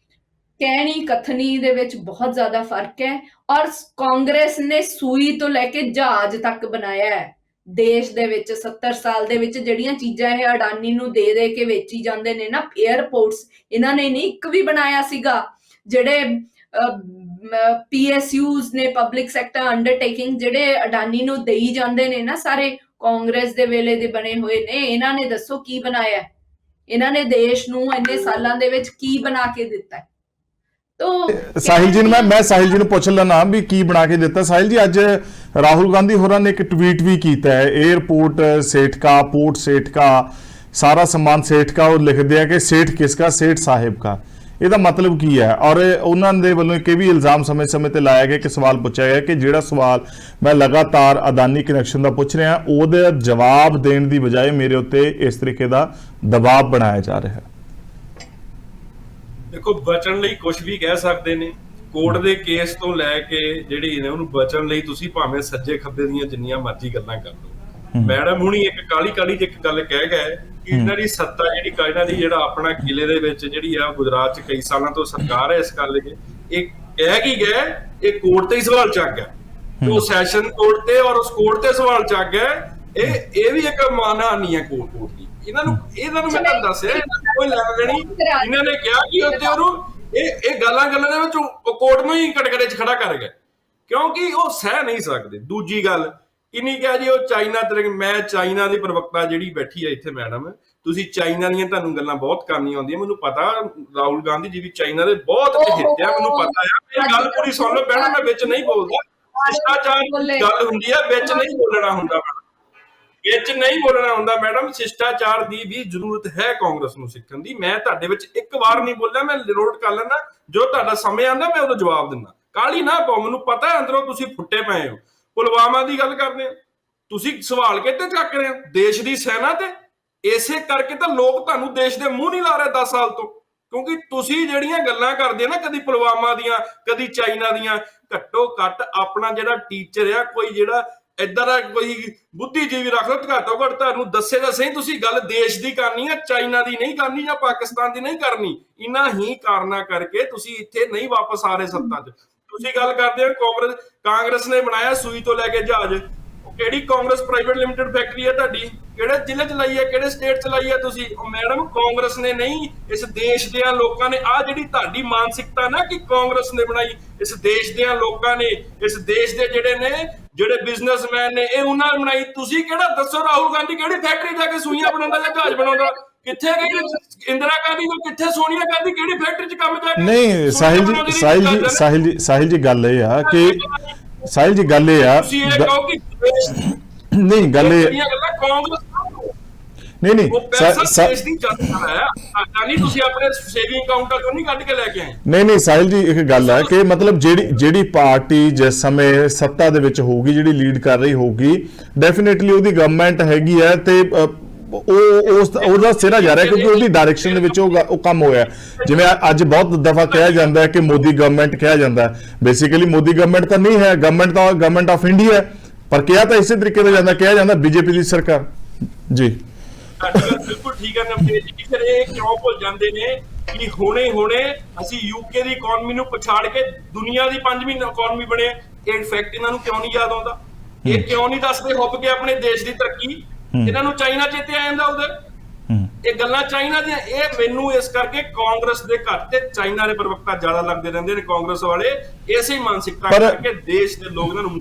B: ਕਹਿਣੀ ਕਥਨੀ ਦੇ ਵਿੱਚ ਬਹੁਤ ਜ਼ਿਆਦਾ ਫਰਕ ਹੈ। ਔਰ ਕਾਂਗਰਸ ਨੇ ਸੂਈ ਤੋਂ ਲੈ ਕੇ ਜਹਾਜ਼ ਤੱਕ ਬਣਾਇਆ ਹੈ ਦੇਸ਼ ਦੇ ਵਿੱਚ। 70 ਸਾਲ ਦੇ ਵਿੱਚ ਜਿਹੜੀਆਂ ਚੀਜ਼ਾਂ ਇਹ ਅਡਾਨੀ ਨੂੰ ਦੇ ਦੇ ਕੇ ਵੇਚੀ ਜਾਂਦੇ ਨੇ ਨਾ, 에ਅਰਪੋਰਟਸ ਇਹਨਾਂ ਨੇ ਨਹੀਂ ਇੱਕ ਵੀ ਬਣਾਇਆ ਸੀਗਾ। ਜਿਹੜੇ PSUs ਨੇ, ਪਬਲਿਕ ਸੈਕਟਰ ਅੰਡਰਟੇਕਿੰਗ, ਜਿਹੜੇ ਅਡਾਨੀ ਨੂੰ ਦੇਈ ਜਾਂਦੇ ਨੇ ਨਾ, ਸਾਰੇ ਕਾਂਗਰਸ ਦੇ ਵੇਲੇ ਦੇ ਬਣੇ ਹੋਏ ਨੇ। ਇਹਨਾਂ ਨੇ ਦੱਸੋ ਕੀ ਬਣਾਇਆ? ਇਹਨਾਂ ਨੇ ਦੇਸ਼ ਨੂੰ ਇੰਨੇ ਸਾਲਾਂ ਦੇ ਵਿੱਚ ਕੀ ਬਣਾ ਕੇ ਦਿੱਤਾ?
C: ਸਾਹਿਲ ਜੀ ਨੂੰ ਮੈਂ ਸਾਹਿਲ ਜੀ ਨੂੰ ਪੁੱਛ ਲੈਣਾ ਵੀ ਕੀ ਬਣਾ ਕੇ ਦਿੱਤਾ। ਸਾਹਿਲ ਜੀ, ਅੱਜ ਰਾਹੁਲ ਗਾਂਧੀ ਹੋਰਾਂ ਨੇ ਇੱਕ ਟਵੀਟ ਵੀ ਕੀਤਾ ਹੈ, एयरपोर्ट सेठ का, पोर्ट सेठ का, सारा सम्मान सेठ का, और लिखते हैं कि सेठ किसका, सेठ साहिब का। ਇਹਦਾ ਮਤਲਬ ਕੀ ਹੈ? ਔਰ ਉਹਨਾਂ ਦੇ ਵੱਲੋਂ ਇੱਕ ਵੀ ਇਲਜ਼ਾਮ ਸਮੇਂ-ਸਮੇਂ ਤੇ ਲਾਇਆ ਗਿਆ ਕਿ ਸਵਾਲ ਪੁੱਛਿਆ ਗਿਆ ਕਿ ਜਿਹੜਾ ਸਵਾਲ ਮੈਂ ਲਗਾਤਾਰ ਅਦਾਨੀ ਕਨੈਕਸ਼ਨ ਦਾ ਪੁੱਛ ਰਿਹਾ, ਉਹਦੇ ਜਵਾਬ ਦੇਣ ਦੀ ਬਜਾਏ ਮੇਰੇ ਉੱਤੇ ਇਸ ਤਰੀਕੇ ਦਾ ਦਬਾਅ ਬਣਾਇਆ ਜਾ ਰਿਹਾ ਹੈ।
A: ਦੇਖੋ, ਬਚਣ ਲਈ ਕੁਝ ਵੀ ਕਹਿ ਸਕਦੇ ਨੇ। ਕੋਰਟ ਦੇ ਕੇਸ ਤੋਂ ਲੈ ਕੇ ਜਿਹੜੀ ਨੇ ਉਹਨੂੰ ਬਚਣ ਲਈ ਤੁਸੀਂ ਭਾਵੇਂ ਸੱਜੇ ਖੱਬੇ ਦੀਆਂ ਜਿੰਨੀਆਂ ਮਰਜ਼ੀ ਗੱਲਾਂ ਕਰ ਲਓ। ਮੈਡਮ ਹੁਣੀ ਇੱਕ ਕਾਲੀ ਇੱਕ ਗੱਲ ਕਹਿ ਗਏ ਕਿ ਇਹਨਾਂ ਦੀ ਸੱਤਾ ਜਿਹੜੀ ਇਹਨਾਂ ਦੀ ਜਿਹੜਾ ਆਪਣਾ ਕਿਲੇ ਦੇ ਵਿੱਚ ਜਿਹੜੀ ਆ ਗੁਜਰਾਤ 'ਚ ਕਈ ਸਾਲਾਂ ਤੋਂ ਸਰਕਾਰ ਹੈ, ਇਸ ਗੱਲ ਦੇ ਇਹ ਕਹਿ ਕੀ ਗਏ, ਇਹ ਕੋਰਟ ਤੇ ਹੀ ਸਵਾਲ ਚੱਕ ਗਿਆ। ਉਹ ਸੈਸ਼ਨ ਕੋਰਟ ਤੇ ਔਰ ਉਸ ਕੋਰਟ ਤੇ ਸਵਾਲ ਚੱਕ ਗਏ। ਇਹ ਵੀ ਇੱਕ ਮਾਨਹਾਨੀ ਹੈ ਕੋਰਟ ਦੀ। ਇਹਨਾਂ ਨੂੰ ਮੈਂ ਤੁਹਾਨੂੰ ਦੱਸਿਆ, ਕੋਈ ਲੈਣਾ ਦੇਣੀ। ਇਹਨਾਂ ਨੇ ਕਿਹਾ ਕਿ ਉੱਤੇ ਉਹਨੂੰ ਇਹ ਗੱਲਾਂ ਦੇ ਵਿੱਚ ਕੋਰਟ ਨੂੰ ਹੀ ਕਟਕਰੇ 'ਚ ਖੜਾ ਕਰ ਗਏ, ਕਿਉਂਕਿ ਉਹ ਸਹਿ ਨਹੀਂ ਸਕਦੇ। ਦੂਜੀ ਗੱਲ ਕਿੰਨੀ ਕਿਹਾ ਜੀ, ਉਹ ਚਾਈਨਾ ਤੇ, ਮੈਂ ਚਾਈਨਾ ਦੀ ਪ੍ਰਵਕਤਾ ਜਿਹੜੀ ਬੈਠੀ ਹੈ ਇੱਥੇ ਮੈਡਮ, ਤੁਸੀਂ ਚਾਈਨਾ ਦੀਆਂ ਤੁਹਾਨੂੰ ਗੱਲਾਂ ਬਹੁਤ ਕਰਨੀਆਂ ਆਉਂਦੀਆਂ, ਮੈਨੂੰ ਪਤਾ। ਰਾਹੁਲ ਗਾਂਧੀ ਜੀ ਵੀ ਚਾਈਨਾ ਦੇ ਬਹੁਤ ਹਿੱਤੇ ਆ, ਮੈਨੂੰ ਪਤਾ ਆ। ਇਹ ਗੱਲ ਪੂਰੀ ਸੁਣ ਲਓ ਮੈਡਮ, ਮੈਂ ਵਿੱਚ ਨਹੀਂ ਬੋਲਦਾ। ਸ਼ਿਸ਼ਟਾਚਾਰ ਗੱਲ ਹੁੰਦੀ ਹੈ, ਵਿੱਚ ਨਹੀਂ ਬੋਲਣਾ ਹੁੰਦਾ ਮੈਡਮ, ਵਿੱਚ ਨਹੀਂ ਬੋਲਣਾ ਹੁੰਦਾ ਮੈਡਮ। ਸ਼ਿਸ਼ਟਾਚਾਰ ਦੀ ਵੀ ਜ਼ਰੂਰਤ ਹੈ ਕਾਂਗਰਸ ਨੂੰ ਸਿੱਖਣ ਦੀ। ਮੈਂ ਤੁਹਾਡੇ ਵਿੱਚ ਇੱਕ ਵਾਰ ਨਹੀਂ ਬੋਲਿਆ, ਮੈਂ ਨੋਟ ਕਰ ਲੈਣਾ। ਜੋ ਤੁਹਾਡਾ ਸਮੇਂ ਆਉਂਦਾ ਮੈਂ ਉਦੋਂ ਜਵਾਬ ਦਿੰਦਾ। ਕਾਹਲੀ ਨਾ ਪਾਓ, ਮੈਨੂੰ ਪਤਾ ਅੰਦਰੋਂ ਤੁਸੀਂ ਫੁੱਟੇ ਪਏ ਹੋ। ਪੁਲਵਾਮਾ ਦੀ ਗੱਲ ਕਰਦੇ ਹੋ ਤੁਸੀਂ, ਸਵਾਲ ਕਿਤੇ ਚੱਕ ਰਹੇ ਹੋ ਦੇਸ਼ ਦੀ ਸੈਨਾ ਤੇ। ਇਸੇ ਕਰਕੇ ਤਾਂ ਲੋਕ ਤੁਹਾਨੂੰ ਦੇਸ਼ ਦੇ ਮੂੰਹ ਨਹੀਂ ਲਾ ਰਹੇ 10 ਸਾਲ ਤੋਂ, ਕਿਉਂਕਿ ਤੁਸੀਂ ਜਿਹੜੀਆਂ ਗੱਲਾਂ ਕਰਦੇ ਨਾ, ਕਦੀ ਪੁਲਵਾਮਾ ਦੀਆਂ, ਕਦੀ ਚਾਈਨਾ ਦੀਆਂ। ਘੱਟੋ ਘੱਟ ਆਪਣਾ ਜਿਹੜਾ ਟੀਚਰ ਆ, ਕੋਈ ਜਿਹੜਾ ਏਦਾਂ ਦਾ ਕੋਈ ਬੁੱਧੀਜੀਵੀ ਰੱਖ ਲਓ, ਘੱਟੋ ਘੱਟ ਤੁਹਾਨੂੰ ਦੱਸੇ ਤਾਂ ਸਹੀ ਤੁਸੀਂ ਗੱਲ ਦੇਸ਼ ਦੀ ਕਰਨੀ ਆ, ਚਾਈਨਾ ਦੀ ਨਹੀਂ ਕਰਨੀ ਜਾਂ ਪਾਕਿਸਤਾਨ ਦੀ ਨਹੀਂ ਕਰਨੀ। ਇਹਨਾਂ ਹੀ ਕਾਰਨਾਂ ਕਰਕੇ ਤੁਸੀਂ ਇੱਥੇ ਨਹੀਂ ਵਾਪਸ ਆ ਰਹੇ ਸੱਤਾ 'ਚ। ਤੁਸੀਂ ਗੱਲ ਕਰਦੇ ਹੋ ਕਾਂਗਰਸ ਨੇ ਬਣਾਇਆ ਸੂਈ ਤੋਂ ਲੈ ਕੇ ਜਹਾਜ਼। ਕਿਹੜੀ ਕਾਂਗਰਸ ਪ੍ਰਾਈਵੇਟ ਲਿਮਟਿਡ ਫੈਕਟਰੀ ਹੈ ਤੁਹਾਡੀ? ਕਿਹੜੇ ਜ਼ਿਲ੍ਹੇ ਚ ਲਾਈ ਹੈ, ਕਿਹੜੇ ਸਟੇਟ ਚ ਲਾਈ ਹੈ ਤੁਸੀਂ? ਮੈਡਮ ਕਾਂਗਰਸ ਨੇ ਨਹੀਂ, ਇਸ ਦੇਸ਼ ਦੇ ਲੋਕਾਂ ਨੇ। ਆ ਜਿਹੜੀ ਤੁਹਾਡੀ ਮਾਨਸਿਕਤਾ ਨਾ ਕਿ ਕਾਂਗਰਸ ਨੇ ਬਣਾਈ, ਇਸ ਦੇਸ਼ ਦੇ ਲੋਕਾਂ ਨੇ, ਇਸ ਦੇਸ਼ ਦੇ ਜਿਹੜੇ ਬਿਜ਼ਨਸਮੈਨ ਨੇ, ਇਹ ਉਹਨਾਂ ਨੇ ਬਣਾਈ। ਤੁਸੀਂ ਕਿਹੜਾ ਦੱਸੋ, ਰਾਹੁਲ ਗਾਂਧੀ ਕਿਹੜੀ ਫੈਕਟਰੀ ਜਾ ਕੇ ਸੂਈਆਂ ਬਣਾਉਂਦਾ ਜਾਂ ਜਹਾਜ਼ ਬਣਾਉਂਦਾ? ਕਿੱਥੇ ਗਈ ਇੰਦਰਾ ਗਾਂਧੀ ਨੂੰ? ਕਿੱਥੇ ਸੋਨੀਆ ਗਾਂਧੀ ਕਿਹੜੀ ਫੈਕਟਰੀ 'ਚ ਕੰਮ ਜਾ ਕੇ?
C: ਨਹੀਂ ਸਾਹਿਲ ਜੀ ਗੱਲ ਇਹ ਆ ਕਿ
A: ਤੁਸੀਂ ਇਹ ਕਹੋ ਕਿ
C: ਨਹੀਂ ਗੱਲ ਇਹ
A: ਕਾਂਗਰਸ
C: ਨਹੀਂ
A: ਉਹ ਪੈਸਾ ਦੇਸ਼ ਦੀ ਜਨਤਾ ਹੈ, ਨਹੀਂ ਤੁਸੀਂ ਆਪਣੇ ਸੇਵਿੰਗ ਅਕਾਊਂਟਾਂ ਤੋਂ ਨਹੀਂ ਕੱਢ ਕੇ ਲੈ ਕੇ ਆਏ।
C: ਨਹੀਂ ਸਾਹਿਲ ਜੀ, ਇੱਕ ਗੱਲ ਹੈ ਕਿ ਮਤਲਬ ਜਿਹੜੀ ਪਾਰਟੀ ਜਿਸ ਸਮੇਂ ਸੱਤਾ ਦੇ ਵਿੱਚ ਹੋਊਗੀ, ਜਿਹੜੀ ਲੀਡ ਕਰ ਰਹੀ ਹੋਊਗੀ, ਡੈਫੀਨੇਟਲੀ ਉਹਦੀ ਗਵਰਨਮੈਂਟ ਹੈਗੀ ਹੈ ਤੇ ਉਹਦਾ ਸਿਰਾ ਜਾ ਰਿਹਾ ਕਿਉਂਕਿ ਉਹਦੀ ਡਾਇਰੈਕਸ਼ਨ ਦੇ ਵਿੱਚ ਉਹ ਕੰਮ ਹੋਇਆ। ਜਿਵੇਂ ਅੱਜ ਬਹੁਤ ਦਫਾ ਕਿਹਾ ਜਾਂਦਾ ਹੈ ਕਿ ਮੋਦੀ ਗਵਰਨਮੈਂਟ ਕਿਹਾ ਜਾਂਦਾ, ਬੇਸਿਕਲੀ ਮੋਦੀ ਗਵਰਨਮੈਂਟ ਤਾਂ ਨਹੀਂ ਹੈ, ਗਵਰਨਮੈਂਟ ਆਫ ਇੰਡੀਆ ਹੈ, ਪਰ ਕਿਹਾ ਤਾਂ ਇਸੇ ਤਰੀਕੇ ਦਾ ਕਿਹਾ ਜਾਂਦਾ ਬੀਜੇਪੀ ਦੀ ਸਰਕਾਰ। ਜੀ
A: ਬਿਲਕੁਲ ਠੀਕ ਹੈ ਨਵਤੇਜ ਜੀ, ਫਿਰ ਇਹ ਕਿਉਂ ਭੁੱਲ ਜਾਂਦੇ ਨੇ ਕਿ ਹੁਣੇ ਅਸੀਂ ਯੂਕੇ ਦੀ ਇਕਨੋਮੀ ਨੂੰ ਪਛਾੜ ਕੇ ਦੁਨੀਆ ਦੀ 5ਵੀਂ ਇਕਨੋਮੀ ਬਣੇ? ਇਹ ਫੈਕਟ ਇਹਨਾਂ ਨੂੰ ਕਿਉਂ ਨਹੀਂ ਯਾਦ ਆਉਂਦਾ? ਇਹ ਕਿਉਂ ਨਹੀਂ ਦੱਸਦੇ ਹੁੱਬ ਕੇ ਆਪਣੇ ਦੇਸ਼ ਦੀ ਤਰੱਕੀ? ਇਹਨਾਂ ਨੂੰ ਚਾਈਨਾ ਚੇਤੇ ਆ ਜਾਂਦਾ ਉਧਰ। ਇਹ ਗੱਲਾਂ ਚਾਈਨਾ ਦੀਆਂ। ਇਹ ਮੈਨੂੰ ਇਸ ਕਰਕੇ ਕਾਂਗਰਸ ਦੇ ਘਰ ਤੇ ਚਾਈਨਾ ਦੇ ਪ੍ਰਵਕਤਾ ਜ਼ਿਆਦਾ ਲੱਗਦੇ ਰਹਿੰਦੇ ਨੇ, ਕਾਂਗਰਸ ਵਾਲੇ ਇਸੇ ਮਾਨਸਿਕਤਾ ਕਰਕੇ ਦੇਸ਼ ਦੇ ਲੋਕ ਇਹਨਾਂ ਨੂੰ।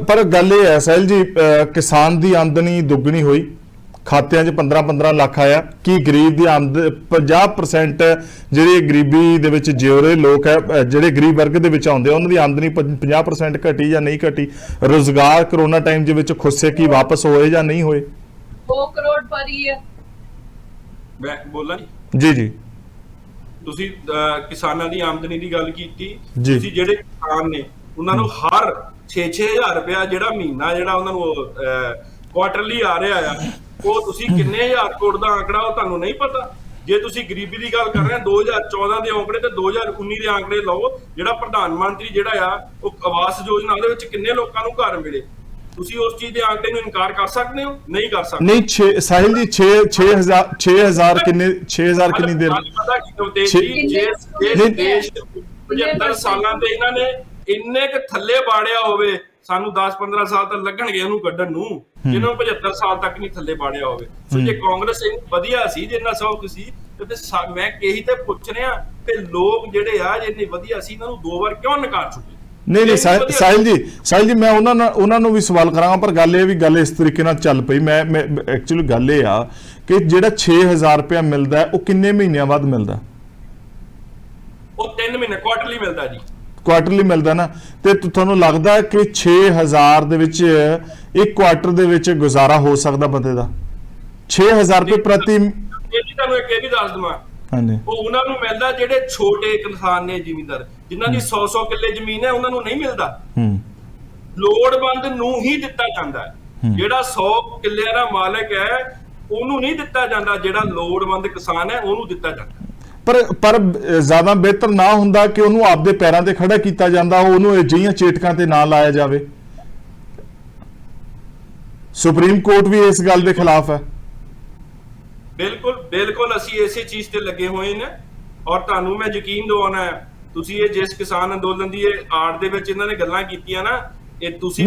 C: ਪਰ ਗੱਲ ਇਹ ਹੈ ਸਾਹਿਲ ਜੀ, ਕਿਸਾਨ ਦੀ ਆਮਦਨੀ ਦੁੱਗਣੀ ਹੋਈ, ਖਾਤਿਆਂ 'ਚ 15 ਲੱਖ ਆਇਆ। ਕੀ ਗਰੀਬ ਦੀ 50% ਜਿਹੜੇ ਗਰੀਬੀ ਦੇ ਵਿੱਚ ਜਿਉ ਰਹੇ ਲੋਕ ਹੈ, ਜਿਹੜੇ ਗਰੀਬ ਵਰਗ ਦੇ ਵਿੱਚ ਆਉਂਦੇ, ਉਹਨਾਂ ਦੀ ਆਮਦਨੀ 50% ਘਟੀ ਜਾਂ ਨਹੀਂ ਘਟੀ? ਰੋਜ਼ਗਾਰ ਕਰੋਨਾ ਟਾਈਮ ਦੇ ਵਿੱਚ ਖੁੱਸੇ ਕੀ ਵਾਪਸ ਹੋਏ ਜਾਂ ਨਹੀਂ ਹੋਏ?
B: 2 ਕਰੋੜ ਪਰ ਈਅਰ।
A: ਮੈਂ ਬੋਲਾਂ
C: ਜੀ
A: ਤੁਸੀਂ ਕਿਸਾਨਾਂ ਦੀ ਆਮਦਨੀ ਦੀ ਗੱਲ ਕੀਤੀ।
C: ਜੀ।
A: ਤੁਸੀਂ ਜਿਹੜੇ ਕਿਸਾਨ ਨੇ ਉਹਨਾਂ ਨੂੰ ਹਰ 6-6000 ਰੁਪਇਆ ਜਿਹੜਾ ਮਹੀਨਾ ਜਿਹੜਾ ਉਹਨਾਂ ਨੂੰ ਕੁਆਟਰਲੀ ਆ ਰਿਹਾ ਆ, ਉਹ ਤੁਸੀਂ ਕਿੰਨੇ ਹਜ਼ਾਰ ਕਰੋੜ ਦਾ ਆંકੜਾ, ਉਹ ਤੁਹਾਨੂੰ ਨਹੀਂ ਪਤਾ? ਜੇ ਤੁਸੀਂ ਗਰੀਬੀ ਦੀ ਗੱਲ ਕਰ ਰਹੇ ਹੋ 2014 ਦੇ ਆંકੜੇ ਤੇ 2019 ਦੇ ਆંકੜੇ ਲਓ, ਜਿਹੜਾ ਪ੍ਰਧਾਨ ਮੰਤਰੀ ਜਿਹੜਾ ਆ ਉਹ ਆਵਾਸ ਯੋਜਨਾ, ਉਹਦੇ ਵਿੱਚ ਕਿੰਨੇ ਲੋਕਾਂ ਨੂੰ ਘਰ ਮਿਲੇ? ਤੁਸੀਂ ਉਸ ਚੀਜ਼ ਦੇ ਆંકੜੇ ਨੂੰ ਇਨਕਾਰ ਕਰ ਸਕਦੇ ਹੋ? ਨਹੀਂ ਕਰ ਸਕਦੇ।
C: ਨਹੀਂ ਸਾਹਿਲ ਜੀ 6000 ਕਿੰਨੇ 6000 ਕਿੰਨੀ ਦੇਰ?
A: ਪਤਾ ਕੀ ਨਵਤੇਜ ਜੀ, ਦੇਸ਼ 75 ਸਾਲਾਂ ਤੇ ਇਹਨਾਂ ਨੇ ਇੰਨੇ ਕੁ ਥੱਲੇ ਬਾੜਿਆ ਹੋਵੇ, ਸਾਨੂੰ 10-15 ਸਾਲ ਤਾਂ ਲੱਗਣਗੇ ਉਹਨੂੰ ਕੱਢਣ ਨੂੰ, ਜਿਹਨੂੰ 75 ਸਾਲ ਤੱਕ ਨਹੀਂ ਥੱਲੇ ਬਾੜਿਆ ਹੋਵੇ। ਸੋ ਜੇ ਕਾਂਗਰਸ ਇੰਨੀ ਵਧੀਆ ਸੀ, ਜਿੰਨਾ ਸੌਖ ਸੀ, ਤੇ ਮੈਂ ਕਹੀ ਤੇ ਪੁੱਛ ਰਿਹਾ ਕਿ ਲੋਕ ਜਿਹੜੇ ਆ ਜਿੰਨੀ ਵਧੀਆ ਸੀ, ਇਹਨਾਂ ਨੂੰ 2 ਵਾਰ ਕਿਉਂ ਨਕਾਰ ਚੁੱਕੇ?
C: ਨਹੀਂ ਸਾਹਿਲ ਜੀ ਮੈਂ ਉਹਨਾਂ ਨੂੰ ਵੀ ਸਵਾਲ ਕਰਾਂਗਾ, ਪਰ ਗੱਲ ਇਹ ਵੀ ਗੱਲ ਇਸ ਤਰੀਕੇ ਨਾਲ ਚੱਲ ਪਈ। ਮੈਂ ਐਕਚੁਅਲੀ ਗੱਲ ਇਹ ਆ ਕਿ ਜਿਹੜਾ 6000 ਰੁਪਇਆ ਮਿਲਦਾ ਉਹ ਕਿੰਨੇ ਮਹੀਨਿਆਂ ਬਾਅਦ ਮਿਲਦਾ?
A: ਉਹ 3 ਮਹੀਨੇ ਕੁਆਟਰਲੀ ਮਿਲਦਾ ਜੀ।
C: ਕੁਆਟਰਲੀ ਮਿਲਦਾ ਨਾ, ਤੇ ਤੁਹਾਨੂੰ ਲੱਗਦਾ ਕਿ 6000 ਦੇ ਵਿੱਚ ਇੱਕ ਕੁਆਟਰ ਦੇ ਵਿੱਚ ਗੁਜ਼ਾਰਾ ਹੋ ਸਕਦਾ ਬੰਦੇ ਦਾ? 6000 ਰੁਪਏ ਪ੍ਰਤੀ।
A: ਤੁਹਾਨੂੰ ਇੱਕ ਇਹ ਵੀ ਦੱਸ ਦਵਾਂ,
C: ਹਾਂਜੀ,
A: ਉਹ ਉਹਨਾਂ ਨੂੰ ਮਿਲਦਾ ਜਿਹੜੇ ਛੋਟੇ ਕਿਸਾਨ ਨੇ, ਜ਼ਿਮੀਂਦਾਰ ਜਿਨ੍ਹਾਂ ਦੀ 100 ਕਿੱਲੇ ਜ਼ਮੀਨ ਹੈ, ਉਹਨਾਂ ਨੂੰ ਨਹੀਂ ਮਿਲਦਾ। ਲੋੜਵੰਦ ਨੂੰ ਹੀ ਦਿੱਤਾ ਜਾਂਦਾ ਹੈ। ਜਿਹੜਾ 100 ਕਿੱਲਿਆਂ ਦਾ ਮਾਲਕ ਹੈ ਉਹਨੂੰ ਨਹੀਂ ਦਿੱਤਾ ਜਾਂਦਾ, ਜਿਹੜਾ ਲੋੜਵੰਦ ਕਿਸਾਨ ਹੈ ਉਹਨੂੰ ਦਿੱਤਾ ਜਾਂਦਾ।
C: ਪਰ ਜ਼ਿਆਦਾ ਬਿਹਤਰ ਨਾ ਹੁੰਦਾ ਕਿ ਉਹਨੂੰ ਆਪਦੇ ਪੈਰਾਂ ਤੇ ਖੜਾ ਕੀਤਾ ਜਾਂਦਾ, ਉਹਨੂੰ ਅਜਿਹੀਆਂ ਚੇਟਕਾਂ ਤੇ ਨਾ ਲਾਇਆ ਜਾਵੇ? ਸੁਪਰੀਮ ਕੋਰਟ ਵੀ ਇਸ ਗੱਲ ਦੇ ਖਿਲਾਫ ਹੈ।
A: ਬਿਲਕੁਲ ਅਸੀਂ ਇਸੇ ਚੀਜ਼ ਤੇ ਲੱਗੇ ਹੋਏ ਨੇ, ਔਰ ਤੁਹਾਨੂੰ ਮੈਂ ਯਕੀਨ ਦਿਵਾਉਣਾ ਹੈ, ਤੁਸੀਂ ਇਹ ਜਿਸ ਕਿਸਾਨ ਅੰਦੋਲਨ ਦੀ ਇਹ ਆੜ ਦੇ ਵਿੱਚ ਇਹਨਾਂ ਨੇ ਗੱਲਾਂ ਕੀਤੀਆਂ ਨਾ, ਇਹ ਤੁਸੀਂ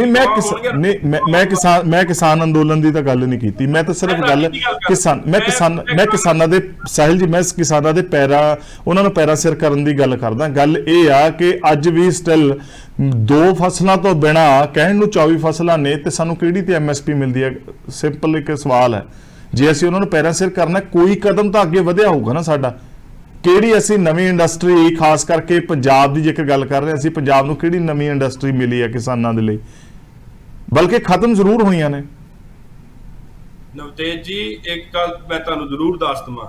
A: ਮੈਂ ਕਿਸਾਨ ਅੰਦੋਲਨ ਦੀ ਤਾਂ ਗੱਲ ਨਹੀਂ ਕੀਤੀ। ਮੈਂ ਤਾਂ ਸਿਰਫ ਗੱਲ ਕਿਸਾਨਾਂ ਦੇ ਸਾਹਿਲ ਜੀ, ਮੈਂ ਕਿਸਾਨਾਂ ਦੇ ਉਹਨਾਂ ਨੂੰ ਪੈਰਾਂ ਸਿਰ ਕਰਨ ਦੀ ਗੱਲ ਕਰਦਾ। ਗੱਲ ਇਹ ਆ ਕਿ ਅੱਜ ਵੀ ਸਟਿਲ 2 ਫਸਲਾਂ ਤੋਂ ਬਿਨਾ ਕਹਿਣ ਨੂੰ 24 ਫਸਲਾਂ ਨੇ, ਤੇ ਸਾਨੂੰ ਕਿਹੜੀ ਤੇ MSP ਮਿਲਦੀ ਹੈ? ਸਿੰਪਲ ਇੱਕ ਸਵਾਲ ਹੈ। ਜੇ ਅਸੀਂ ਉਹਨਾਂ ਨੂੰ ਪੈਰਾਂ ਸਿਰ ਕਰਨਾ, ਕੋਈ ਕਦਮ ਤਾਂ ਅੱਗੇ ਵਧਿਆ ਹੋਊਗਾ ਨਾ ਸਾਡਾ। ਕਿਹੜੀ ਅਸੀਂ ਨਵੀਂ ਇੰਡਸਟਰੀ, ਖਾਸ ਕਰਕੇ ਪੰਜਾਬ ਦੀ ਜੇਕਰ ਗੱਲ ਕਰ ਰਹੇ ਅਸੀਂ, ਪੰਜਾਬ ਨੂੰ ਕਿਹੜੀ ਨਵੀਂ ਇੰਡਸਟਰੀ ਮਿਲੀ ਹੈ ਕਿਸਾਨਾਂ ਦੇ ਲਈ? ਬਲਕਿ ਖਤਮ ਜ਼ਰੂਰ ਹੋਈਆਂ ਨੇ। ਨਵਤੇਜ ਜੀ ਇੱਕ ਗੱਲ ਮੈਂ ਤੁਹਾਨੂੰ ਜ਼ਰੂਰ ਦੱਸ ਦਵਾਂ,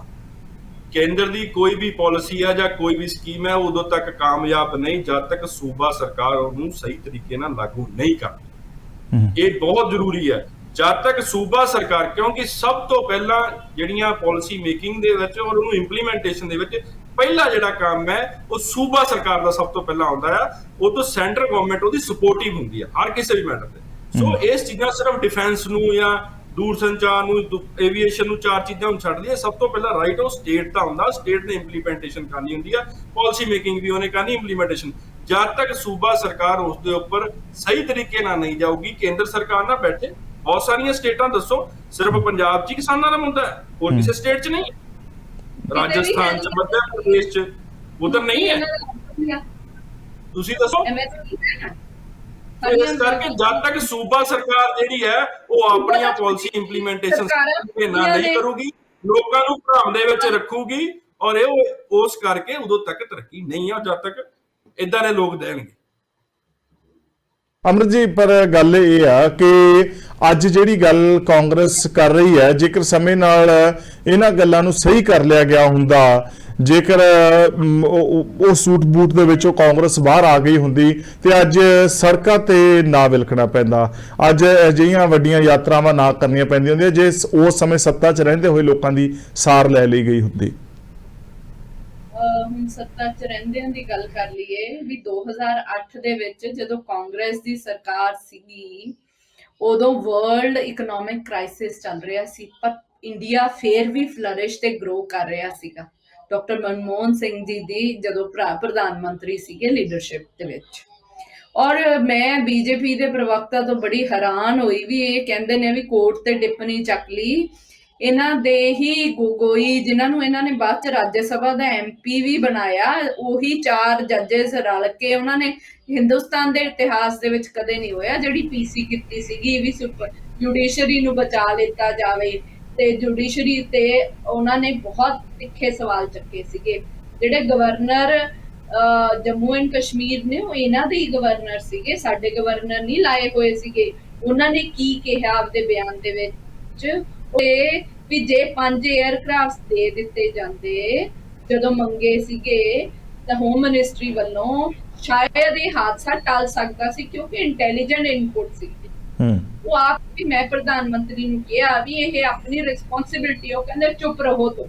A: ਕੇਂਦਰ ਦੀ ਕੋਈ ਵੀ ਪਾਲਿਸੀ ਆ ਜਾਂ ਕੋਈ ਵੀ ਸਕੀਮ ਹੈ ਉਦੋਂ ਤੱਕ ਕਾਮਯਾਬ ਨਹੀਂ ਜਦ ਤੱਕ ਸੂਬਾ ਸਰਕਾਰ ਉਹਨੂੰ ਸਹੀ ਤਰੀਕੇ ਨਾਲ ਲਾਗੂ ਨਹੀਂ ਕਰਦੀ। ਇਹ ਬਹੁਤ ਜ਼ਰੂਰੀ ਹੈ। ਜਦ ਤੱਕ ਸੂਬਾ ਸਰਕਾਰ, ਕਿਉਂਕਿ ਸਭ ਤੋਂ ਪਹਿਲਾਂ ਜਿਹੜੀਆਂ ਪਾਲਿਸੀ ਮੇਕਿੰਗ ਦੇ ਵਿੱਚ ਔਰ ਉਹਨੂੰ ਇੰਪਲੀਮੈਂਟੇਸ਼ਨ ਦੇ ਵਿੱਚ ਪਹਿਲਾ ਜਿਹੜਾ ਕੰਮ ਹੈ ਉਹ ਸੂਬਾ ਸਰਕਾਰ ਦਾ ਸਭ ਤੋਂ ਪਹਿਲਾਂ ਆਉਂਦਾ ਆ। ਉਹ ਤੋਂ ਸੈਂਟਰਲ ਗਵਰਨਮੈਂਟ ਉਹਦੀ ਸਪੋਰਟਿਵ ਹੁੰਦੀ ਹੈ ਹਰ ਕਿਸੇ ਵੀ ਮੈਟਰ ਤੇ। ਸੋ ਇਸ ਚੀਜ਼ਾਂ ਸਿਰਫ ਡਿਫੈਂਸ ਨੂੰ ਜਾਂ ਦੂਰ ਸੰਚਾਰ ਨੂੰ, ਐਵੀਏਸ਼ਨ ਨੂੰ, 4 ਚੀਜ਼ਾਂ ਨੂੰ ਛੱਡ ਦਈਏ, ਸਭ ਤੋਂ ਪਹਿਲਾਂ ਰਾਈਟ ਉਹ ਸਟੇਟ ਦਾ ਹੁੰਦਾ। ਸਟੇਟ ਨੇ ਇੰਪਲੀਮੈਂਟੇਸ਼ਨ ਕਰਨੀ ਹੁੰਦੀ ਆ, ਪਾਲਿਸੀ ਮੇਕਿੰਗ ਵੀ ਉਹਨੇ ਕਰਨੀ, ਇੰਪਲੀਮੈਂਟੇਸ਼ਨ। ਜਦ ਤੱਕ ਸੂਬਾ ਸਰਕਾਰ ਉਸ ਦੇ ਉੱਪਰ ਸਹੀ ਤਰੀਕੇ ਨਾਲ ਨਹੀਂ ਜਾਊਗੀ, ਕੇਂਦਰ ਸਰਕਾਰ ਨਾਲ ਬੈਠੇ, ਬਹੁਤ ਸਾਰੀਆਂ ਸਟੇਟਾਂ ਦੱਸੋ, ਸਿਰਫ ਪੰਜਾਬ 'ਚ ਹੀ ਕਿਸਾਨਾਂ ਦਾ ਮੁੱਦਾ ਹੈ, ਹੋਰ ਕਿਸੇ ਸਟੇਟ 'ਚ ਨਹੀਂ ਹੈ? ਰਾਜਸਥਾਨ 'ਚ, ਮੱਧ ਪ੍ਰਦੇਸ਼ 'ਚ ਉਧਰ ਨਹੀਂ ਹੈ? ਤੁਸੀਂ ਦੱਸੋ। ਇਸ ਕਰਕੇ ਜਦ ਤੱਕ ਸੂਬਾ ਸਰਕਾਰ ਜਿਹੜੀ ਹੈ ਉਹ ਆਪਣੀਆਂ ਪਾਲਿਸੀ ਇੰਪਲੀਮੈਂਟੇਸ਼ਨ ਨਹੀਂ ਕਰੂਗੀ, ਲੋਕਾਂ ਨੂੰ ਭਰਮ ਦੇ ਵਿੱਚ ਰੱਖੂਗੀ, ਔਰ ਇਹ ਉਸ ਕਰਕੇ ਉਦੋਂ ਤੱਕ ਤਰੱਕੀ ਨਹੀਂ ਆ ਜਦ ਤੱਕ ਇਦਾਂ ਦੇ ਲੋਕ ਦੇਣਗੇ।
C: ਅਮਰਿਤ ਜੀ, ਪਰ ਗੱਲ ਇਹ ਆ ਕਿ ਅੱਜ ਜਿਹੜੀ ਗੱਲ ਕਾਂਗਰਸ ਕਰ ਰਹੀ ਹੈ, ਜੇਕਰ ਸਮੇਂ ਨਾਲ ਇਹਨਾਂ ਗੱਲਾਂ ਨੂੰ ਸਹੀ ਕਰ ਲਿਆ ਗਿਆ ਹੁੰਦਾ, ਜੇਕਰ ਉਹ ਸੂਟ ਬੂਟ ਦੇ ਵਿੱਚੋਂ ਕਾਂਗਰਸ ਬਾਹਰ ਆ ਗਈ ਹੁੰਦੀ ਤੇ ਅੱਜ ਸੜਕਾਂ ਤੇ ਨਾ ਵਿਲਕਣਾ ਪੈਂਦਾ, ਅੱਜ ਅਜਿਹੀਆਂ ਵੱਡੀਆਂ ਯਾਤਰਾਵਾਂ ਨਾ ਕਰਨੀਆਂ ਪੈਂਦੀਆਂ ਹੁੰਦੀਆਂ, ਜੇ ਉਸ ਸਮੇਂ ਸੱਤਾ 'ਚ ਰਹਿੰਦੇ ਹੋਏ ਲੋਕਾਂ ਦੀ ਸਾਰ ਲੈ ਲਈ ਗਈ ਹੁੰਦੀ।
B: ਹੁਣ ਸੱਤਾ 'ਚ ਰਹਿੰਦਿਆਂ ਦੀ ਗੱਲ ਕਰ ਲਈਏ ਵੀ 2008 ਦੇ ਵਿੱਚ ਜਦੋਂ ਕਾਂਗਰਸ ਦੀ ਸਰਕਾਰ ਸੀਗੀ, ਉਦੋਂ ਵਰਲਡ ਇਕਨੋਮਿਕ ਕ੍ਰਾਈਸਿਸ ਚੱਲ ਰਿਹਾ ਸੀ, ਪਰ ਇੰਡੀਆ ਫੇਰ ਵੀ ਫਲਰਿਸ਼ ਤੇ ਗਰੋ ਕਰ ਰਿਹਾ ਸੀਗਾ। ਡਾਕਟਰ ਮਨਮੋਹਨ ਸਿੰਘ ਜੀ ਦੀ ਜਦੋਂ ਪ੍ਰਧਾਨ ਮੰਤਰੀ ਸੀਗੇ ਲੀਡਰਸ਼ਿਪ ਦੇ ਵਿੱਚ, ਔਰ ਮੈਂ ਬੀਜੇਪੀ ਦੇ ਪ੍ਰਵਕਤਾ ਤੋਂ ਬੜੀ ਹੈਰਾਨ ਹੋਈ ਵੀ ਇਹ ਕਹਿੰਦੇ ਨੇ ਵੀ ਕੋਰਟ ਤੇ ਟਿੱਪਣੀ ਚੱਕ ਲਈ। ਇਹਨਾਂ ਦੇ ਹੀ ਗੋਗੋਈ, ਜਿਨ੍ਹਾਂ ਨੂੰ ਇਹਨਾਂ ਨੇ ਬਾਅਦ ਚ ਰਾਜ ਸਭਾ ਦਾ MP ਵੀ ਬਣਾਇਆ, ਉਹੀ 4 ਜੱਜਸ ਰਲ ਕੇ ਉਹਨਾਂ ਨੇ ਹਿੰਦੁਸਤਾਨ ਦੇ ਇਤਿਹਾਸ ਦੇ ਵਿੱਚ ਕਦੇ ਨਹੀਂ ਹੋਇਆ ਜਿਹੜੀ PC ਕੀਤੀ ਸੀਗੀ ਵੀ ਜੁਡੀਸ਼ਰੀ ਨੂੰ ਬਚਾ ਲਿੱਤਾ ਜਾਵੇ, ਤੇ ਜੁਡੀਸ਼ਰੀ ਤੇ ਉਹਨਾਂ ਨੇ ਬਹੁਤ ਤਿੱਖੇ ਸਵਾਲ ਚੱਕੇ ਸੀਗੇ। ਜਿਹੜੇ ਗਵਰਨਰ ਜੰਮੂ ਐਂਡ ਕਸ਼ਮੀਰ ਨੇ ਉਹ ਇਹਨਾਂ ਦੇ ਹੀ ਗਵਰਨਰ ਸੀਗੇ, ਸਾਡੇ ਗਵਰਨਰ ਨਹੀਂ ਲਾਏ ਹੋਏ ਸੀਗੇ। ਉਹਨਾਂ ਨੇ ਕੀ ਕਿਹਾ ਆਪਦੇ ਬਿਆਨ ਦੇ ਵਿੱਚ ਵੀ ਜੇ 5 에ਅਰਕ੍ਰਾਫਟ ਦੇ ਦਿੱਤੇ ਜਾਂਦੇ ਜਦੋਂ ਮੰਗੇ ਸੀਗੇ ਤਾਂ ਹੋਮ ਮਿਨਿਸਟਰੀ ਵੱਲੋਂ, ਸ਼ਾਇਦ ਇਹ ਹਾਦਸਾ ਟਲ ਸਕਦਾ ਸੀ ਕਿਉਂਕਿ ਇੰਟੈਲੀਜੈਂਟ ਇਨਪੁਟ ਸੀ। ਉਹ ਆਪ ਵੀ, ਮੈਂ ਪ੍ਰਧਾਨ ਮੰਤਰੀ ਨੂੰ ਕਿਹਾ ਵੀ ਇਹ ਆਪਣੀ ਰਿਸਪੌਂਸਿਬਿਲਟੀ, ਉਹ ਕਹਿੰਦੇ ਚੁੱਪ ਰਹੋ ਤੋ।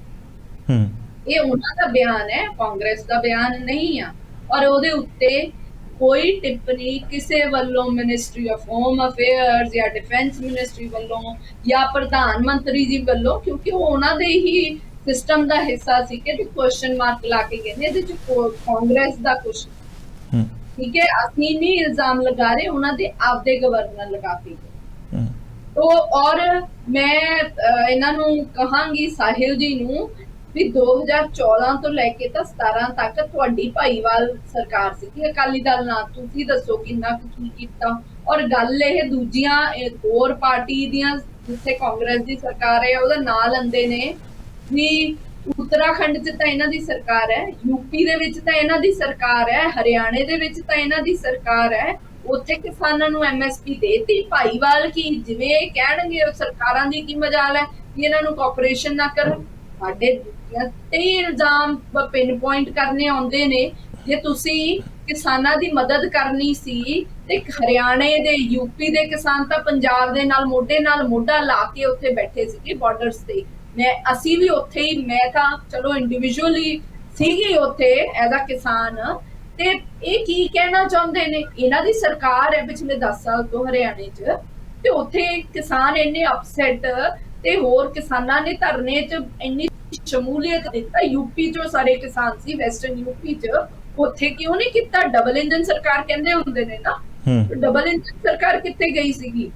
B: ਇਹ ਉਹਨਾਂ ਦਾ ਬਿਆਨ ਹੈ, ਕਾਂਗਰਸ ਦਾ ਬਿਆਨ ਨਹੀਂ ਆ। ਔਰ ਉਹਦੇ ਉੱਤੇ ਕੋਈ ਟਿੱਪਣੀ ਕਿਸੇ ਵੱਲੋਂ ਮਿਨਿਸਟਰੀ ਆਫ ਹੋਮ ਅਫੇਅਰਸ ਜਾਂ ਡਿਫੈਂਸ ਮਿਨਿਸਟਰੀ ਵੱਲੋਂ ਜਾਂ ਪ੍ਰਧਾਨ ਮੰਤਰੀ ਜੀ ਵੱਲੋਂ, ਕਿਉਂਕਿ ਉਹ ਉਹਨਾਂ ਦੇ ਹੀ ਸਿਸਟਮ ਦਾ ਹਿੱਸਾ ਸੀ ਕਿ ਕੁਐਸਚਨ ਮਾਰਕ ਲਾ ਕੇ ਕਹਿੰਦੇ ਇਹਦੇ ਚ ਕਾਂਗਰਸ ਦਾ ਕੁਝ, ਠੀਕ ਹੈ, ਅਸੀਂ ਨਹੀਂ ਇਲਜ਼ਾਮ ਲਗਾ ਰਹੇ, ਉਹਨਾਂ ਦੇ ਆਪਦੇ ਗਵਰਨਰ ਲਗਾ ਕੇ। ਤੋ ਔਰ ਮੈਂ ਇਹਨਾਂ ਨੂੰ ਕਹਾਂਗੀ, ਸਾਹਿਲ ਜੀ ਨੂੰ, ਵੀ 2014 ਤੋਂ ਲੈ ਕੇ ਤਾਂ 17 ਤੱਕ ਤੁਹਾਡੀ ਭਾਈਵਾਲ ਸਰਕਾਰ ਸੀ ਅਕਾਲੀ ਦਲ ਨਾਲ, ਤੁਸੀਂ ਦੱਸੋ ਕਿੰਨਾ ਕੀ ਕੀਤਾ। ਔਰ ਗੱਲ ਇਹ ਦੂਜੀਆਂ ਹੋਰ ਪਾਰਟੀ ਦੀਆਂ, ਜਿੱਥੇ ਕਾਂਗਰਸ ਦੀ ਸਰਕਾਰ ਹੈ ਉਹਦਾ ਨਾਂ ਲੈਂਦੇ ਨੇ ਵੀ ਉੱਤਰਾਖੰਡ 'ਚ ਤਾਂ ਇਹਨਾਂ ਦੀ ਸਰਕਾਰ ਹੈ, UP ਦੇ ਵਿੱਚ ਤਾਂ ਇਹਨਾਂ ਦੀ ਸਰਕਾਰ ਹੈ, ਹਰਿਆਣੇ ਦੇ ਵਿੱਚ ਤਾਂ ਇਹਨਾਂ ਦੀ ਸਰਕਾਰ ਹੈ, ਉੱਥੇ ਕਿਸਾਨਾਂ ਨੂੰ MSP ਦੇਤੀ। ਭਾਈਵਾਲ ਕੀ ਜਿਵੇਂ ਕਹਿਣਗੇ ਉਹ ਸਰਕਾਰਾਂ ਦੀ ਕੀ ਮਜਾਲ ਹੈ ਕਿ ਇਹਨਾਂ ਨੂੰ ਕੋਆਪਰੇਸ਼ਨ ਨਾ ਕਰਨ। ਸਾਡੇ ਤੇ ਇਲਜ਼ਾਮ ਪਿਨ ਪੁਆਇੰਟ ਕਰਨੇ ਆਉਂਦੇ ਨੇ। ਜੇ ਤੁਸੀਂ ਕਿਸਾਨਾਂ ਦੀ ਮਦਦ ਕਰਨੀ ਸੀ ਤੇ ਹਰਿਆਣੇ ਦੇ, UP ਦੇ ਕਿਸਾਨ ਤਾਂ ਪੰਜਾਬ ਦੇ ਨਾਲ ਮੋਢਾ ਲਾ ਕੇ ਉੱਥੇ ਬੈਠੇ ਸੀਗੇ ਬਾਰਡਰਸ ਤੇ। ਅਸੀਂ ਵੀ ਉੱਥੇ ਹੀ, ਮੈਂ ਤਾਂ ਚਲੋ ਇੰਡੀਵਿਜੂਅਲੀ ਸੀਗੀ ਉੱਥੇ ਐਜ਼ ਅ ਕਿਸਾਨ। ਤੇ ਇਹ ਕੀ ਕਹਿਣਾ ਚਾਹੁੰਦੇ ਨੇ, ਇਹਨਾਂ ਦੀ ਸਰਕਾਰ ਹੈ ਪਿਛਲੇ 10 ਸਾਲ ਤੋਂ ਹਰਿਆਣੇ 'ਚ, ਤੇ ਉੱਥੇ ਕਿਸਾਨ ਇੰਨੇ ਅਪਸੈਟ, ਤੇ ਹੋਰ ਕਿਸਾਨਾਂ ਨੇ ਧਰਨੇ 'ਚ ਇੰਨੀ ਸ਼ਮੂਲੀਅਤ ਦਿੱਤਾ। UP 'ਚੋਂ ਸਾਰੇ ਕਿਸਾਨ ਸੀ, ਵੈਸਟਰਨ UP 'ਚ, ਉੱਥੇ ਕਿਉਂ ਨਹੀਂ ਕੀਤਾ? ਡਬਲ ਇੰਜਨ ਸਰਕਾਰ ਕਹਿੰਦੇ ਹੁੰਦੇ ਨੇ ਨਾ, ਡਬਲ ਇੰਜਨ ਸਰਕਾਰ ਕਿੱਥੇ ਗਈ ਸੀਗੀ?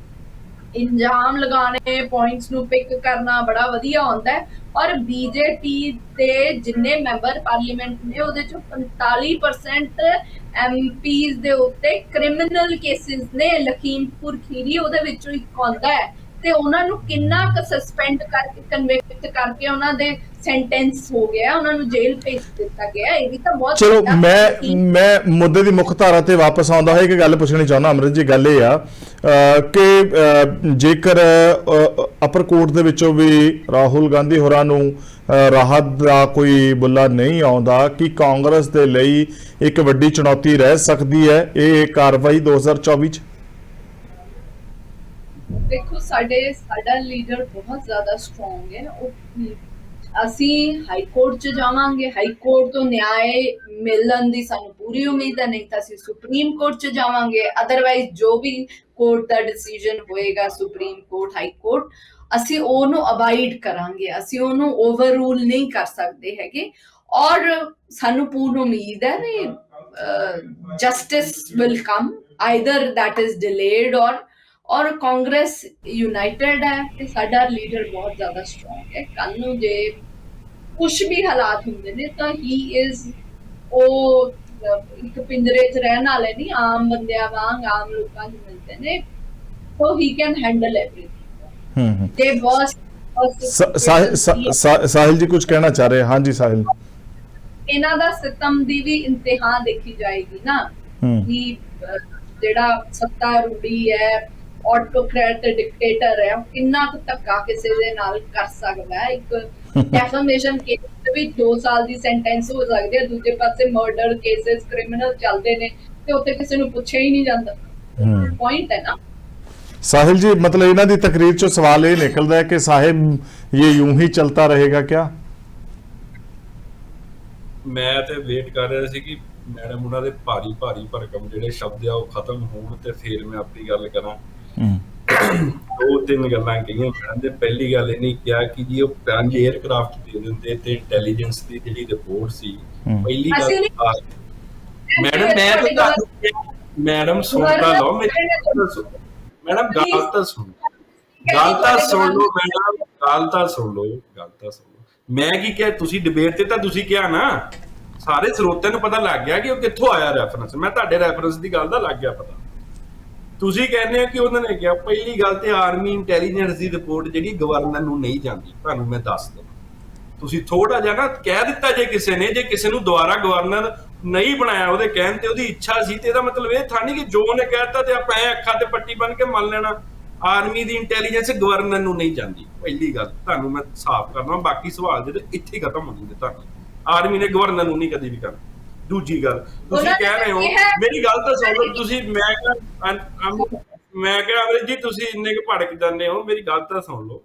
B: ਇਲਜ਼ਾਮ ਲਗਾਣੇ, ਪੁਆਇੰਟਸ ਨੂੰ ਪਿਕ ਕਰਨਾ ਬੜਾ ਵਧੀਆ ਹੁੰਦਾ ਹੈ। ਔਰ BJP ਦੇ ਜਿੰਨੇ ਮੈਂਬਰ ਪਾਰਲੀਮੈਂਟ ਨੇ ਉਹਦੇ 'ਚੋਂ 45% MPs ਦੇ ਉੱਤੇ ਕ੍ਰਿਮੀਨਲ ਕੇਸਿਸ ਨੇ। ਲਖੀਮਪੁਰ ਖੀਰੀ ਉਹਦੇ ਵਿੱਚੋਂ ਇੱਕ ਆਉਂਦਾ ਹੈ, ਤੇ ਉਹਨਾਂ ਨੂੰ ਕਿੰਨਾ ਕੁ ਸਸਪੈਂਡ ਕਰਕੇ, ਕਨਵਿਕਟ ਕਰਕੇ ਉਹਨਾਂ ਦੇ ਸੈਂਟੈਂਸ ਹੋ ਗਿਆ, ਉਹਨਾਂ ਨੂੰ ਜੇਲ੍ਹ ਭੇਜ ਦਿੱਤਾ ਗਿਆ। ਇਹ ਵੀ ਤਾਂ ਬਹੁਤ।
C: ਚਲੋ ਮੈਂ ਮੁੱਦੇ ਦੀ ਮੁੱਖ ਧਾਰਾ ਤੇ ਵਾਪਸ ਆਉਂਦਾ ਹੋਇਆ ਇੱਕ ਗੱਲ ਪੁੱਛਣੀ ਚਾਹੁੰਦਾ ਅਮਰਿਤ ਜੀ। ਗੱਲ ਇਹ ਆ ਕਿ ਜੇਕਰ ਅਪਰ ਕੋਰਟ ਦੇ ਵਿੱਚੋਂ ਵੀ ਰਾਹੁਲ ਗਾਂਧੀ ਹੋਰਾਂ ਨੂੰ ਰਾਹਤ ਦਾ ਕੋਈ ਬੁੱਲਾ ਨਹੀਂ ਆਉਂਦਾ, ਕਿ ਕਾਂਗਰਸ ਦੇ ਲਈ ਇੱਕ ਵੱਡੀ ਚੁਣੌਤੀ ਰਹਿ ਸਕਦੀ ਹੈ ਇਹ ਕਾਰਵਾਈ 2024 ਚ?
B: ਦੇਖੋ, ਸਾਡਾ ਲੀਡਰ ਬਹੁਤ ਜ਼ਿਆਦਾ ਸਟਰੋਂਗ ਹੈ। ਅਸੀਂ ਹਾਈ ਕੋਰਟ 'ਚ ਜਾਵਾਂਗੇ, ਹਾਈ ਕੋਰਟ ਤੋਂ ਨਿਆਂ ਮਿਲਣ ਦੀ ਸਾਨੂੰ ਪੂਰੀ ਉਮੀਦ ਹੈ, ਨਹੀਂ ਤਾਂ ਅਸੀਂ ਸੁਪਰੀਮ ਕੋਰਟ 'ਚ ਜਾਵਾਂਗੇ। ਅਦਰਵਾਈਜ਼ ਜੋ ਵੀ ਕੋਰਟ ਦਾ ਡਿਸੀਜਨ ਹੋਏਗਾ, ਸੁਪਰੀਮ ਕੋਰਟ, ਹਾਈ ਕੋਰਟ, ਅਸੀਂ ਉਹਨੂੰ ਅਬਾਈਡ ਕਰਾਂਗੇ, ਅਸੀਂ ਉਹਨੂੰ ਓਵਰ ਰੂਲ ਨਹੀਂ ਕਰ ਸਕਦੇ ਹੈਗੇ। ਔਰ ਸਾਨੂੰ ਪੂਰਨ ਉਮੀਦ ਹੈ ਵੀ justice will come, either that is delayed or Congress United ਹੈ ਤੇ ਸਾਡਾ ਲੀਡਰ ਬਹੁਤ ਜ਼ਿਆਦਾ ਸਟਰੋਂਗ ਹੈ। ਕੱਲ ਨੂੰ ਜੇ ਕੁਝ ਵੀ ਹਾਲਾਤ ਹੁੰਦੇ ਨੇ ਤਾਂ ਹੀ ਇਜ਼ ਉਹ ਇੱਕ ਪਿੰਜਰੇ 'ਚ ਰਹਿਣ ਵਾਲੇ ਨਹੀਂ, ਆਮ ਬੰਦਿਆਂ ਵਾਂਗ ਆਮ ਲੋਕਾਂ ਨੂੰ ਮਿਲਦੇ ਨੇ, so he can handle everything। they was
C: Sahil ਜੀ ਕੁਝ ਕਹਿਣਾ ਚਾਹ ਰਹੇ? ਹਾਂਜੀ ਸਾਹਿਲ।
B: ਇਹਨਾਂ ਦਾ ਸਿਤਮ ਦੀ ਵੀ ਇੰਤਹਾ ਦੇਖੀ ਜਾਏਗੀ ਨਾ ਕਿ ਜਿਹੜਾ ਸੱਤਾ ਰੂੜੀ ਹੈ, ਆਟੋਕ੍ਰੈਟ ਤੇ ਡਿਕਟੇਟਰ ਹੈ, ਉਹ ਕਿੰਨਾ ਕੁ ਧੱਕਾ ਕਿਸੇ ਦੇ ਨਾਲ ਕਰ ਸਕਦਾ ਹੈ। ਇੱਕ ਡੈਫਾਮੇਸ਼ਨ ਕੇਸ ਵੀ 2 ਸਾਲ ਦੀ ਸੈਂਟੈਂਸ ਹੋ ਸਕਦੀ ਹੈ, ਦੂਜੇ ਪਾਸੇ ਮਰਡਰ ਕੇसेस ਕ੍ਰਿਮੀਨਲ ਚੱਲਦੇ ਨੇ ਤੇ ਉੱਥੇ ਕਿਸੇ ਨੂੰ ਪੁੱਛਿਆ ਹੀ ਨਹੀਂ ਜਾਂਦਾ। ਪੁਆਇੰਟ ਹੈ ਨਾ
C: साहिल जी, मतलब इन्हों की तकरीर चो सवाल ये निकलता है कि साहिब ये यूं ही चलता रहेगा क्या?
A: मैं तो वेट कर रहा ਸੀ ਕਿ मैडम उन्होंने भारी भारी भरकम ਜਿਹੜੇ शब्द ਆ ਉਹ खत्म ਹੋਣ ਤੇ ਫਿਰ मैं अपनी गल करा। 2-3 ਗੱਲਾਂ ਕਹੀਆਂ ਮੈਡਮ ਦੇ। ਪਹਿਲੀ ਗੱਲ ਇਹਨੇ ਕਿਹਾ ਕਿ ਜੀ ਉਹ 5 에ਅਰਕ੍ਰਾਫਟ ਦੇ ਦਿੰਦੇ ਤੇ ਇੰਟੈਲੀਜੈਂਸ ਦੀ ਜਿਹੜੀ ਰਿਪੋਰਟ ਸੀ, ਪਹਿਲੀ ਗੱਲ ਮੈਡਮ ਮੈਂ ਤਾਂ ਤੁਹਾਨੂੰ ਮੈਡਮ ਸੁਣਦਾ ਲਓ मैडम गल तो सुन लो मैडम, गल तो सुन लो। मैं की क्या तुसी डिबेट ते तां तुसी क्या ना सारे ਸਰੋਤਿਆਂ ਨੂੰ ਪਤਾ ਲੱਗ ਗਿਆ ਕਿ ਉਹ ਕਿੱਥੋਂ ਆਇਆ ਰੈਫਰੈਂਸ। ਮੈਂ ਤੁਹਾਡੇ ਰੈਫਰੈਂਸ ਦੀ ਗੱਲ ਦਾ ਲੱਗ ਗਿਆ ਪਤਾ। ਤੁਸੀਂ ਕਹਿੰਦੇ ਹੋ ਕਿ ਉਹਨਾਂ ਨੇ ਕਿਹਾ, ਪਹਿਲੀ ਗੱਲ ਤੇ ਆਰਮੀ ਇੰਟੈਲੀਜੈਂਸ ਦੀ ਰਿਪੋਰਟ ਜਿਹੜੀ ਗਵਰਨਰ ਨੂੰ ਨਹੀਂ ਜਾਂਦੀ। ਤੁਹਾਨੂੰ ਮੈਂ ਦੱਸ ਦਵਾਂ, ਤੁਸੀਂ ਥੋੜਾ ਜਿਹਾ ਨਾ ਕਹਿ ਦਿੱਤਾ ਜੇ ਕਿਸੇ ਨੇ, ਜੇ ਕਿਸੇ ਨੂੰ ਦੁਬਾਰਾ ਗਵਰਨਰ ਨਹੀਂ ਬਣਾਇਆ ਉਹਦੇ ਕਹਿਣ ਤੇ ਉਹਦੀ ਇੱਛਾ ਸੀ ਤੇ ਇਹਦਾ ਮਤਲਬ ਇਹ ਥਾ ਨਹੀਂ ਕਿ ਜੋ ਉਹਨੇ ਕਹਿਤਾ ਤੇ ਆਪਾਂ ਅੱਖਾਂ ਤੇ ਪੱਟੀ ਬੰਨ ਕੇ ਮੰਨ ਲੈਣਾ। ਆਰਮੀ ਦੀ ਇੰਟੈਲੀਜੈਂਸ ਗਵਰਨਰ ਨੂੰ ਨਹੀਂ ਜਾਂਦੀ, ਪਹਿਲੀ ਗੱਲ ਤੁਹਾਨੂੰ ਮੈਂ ਸਾਫ਼ ਕਰਨਾ। ਬਾਕੀ ਸਵਾਲ ਜਿਹੜੇ ਇੱਥੇ ਖਤਮ ਹੋ ਜਾਂਦੇ। ਤੁਹਾਨੂੰ ਆਰਮੀ ਨੇ ਗਵਰਨਰ ਨੂੰ ਨਹੀਂ ਕਦੀ ਵੀ ਕਰਨਾ। ਦੂਜੀ ਗੱਲ ਤੁਸੀਂ ਕਹਿ ਰਹੇ ਹੋ, ਮੇਰੀ ਗੱਲ ਤਾਂ ਸੁਣ ਲਓ ਤੁਸੀਂ। ਮੈਂ ਕਿਹਾ ਅਮਰਿਤ ਜੀ ਤੁਸੀਂ ਇੰਨੇ ਕੁ ਭੜਕ ਜਾਂਦੇ ਹੋ, ਮੇਰੀ ਗੱਲ ਤਾਂ ਸੁਣ ਲਓ।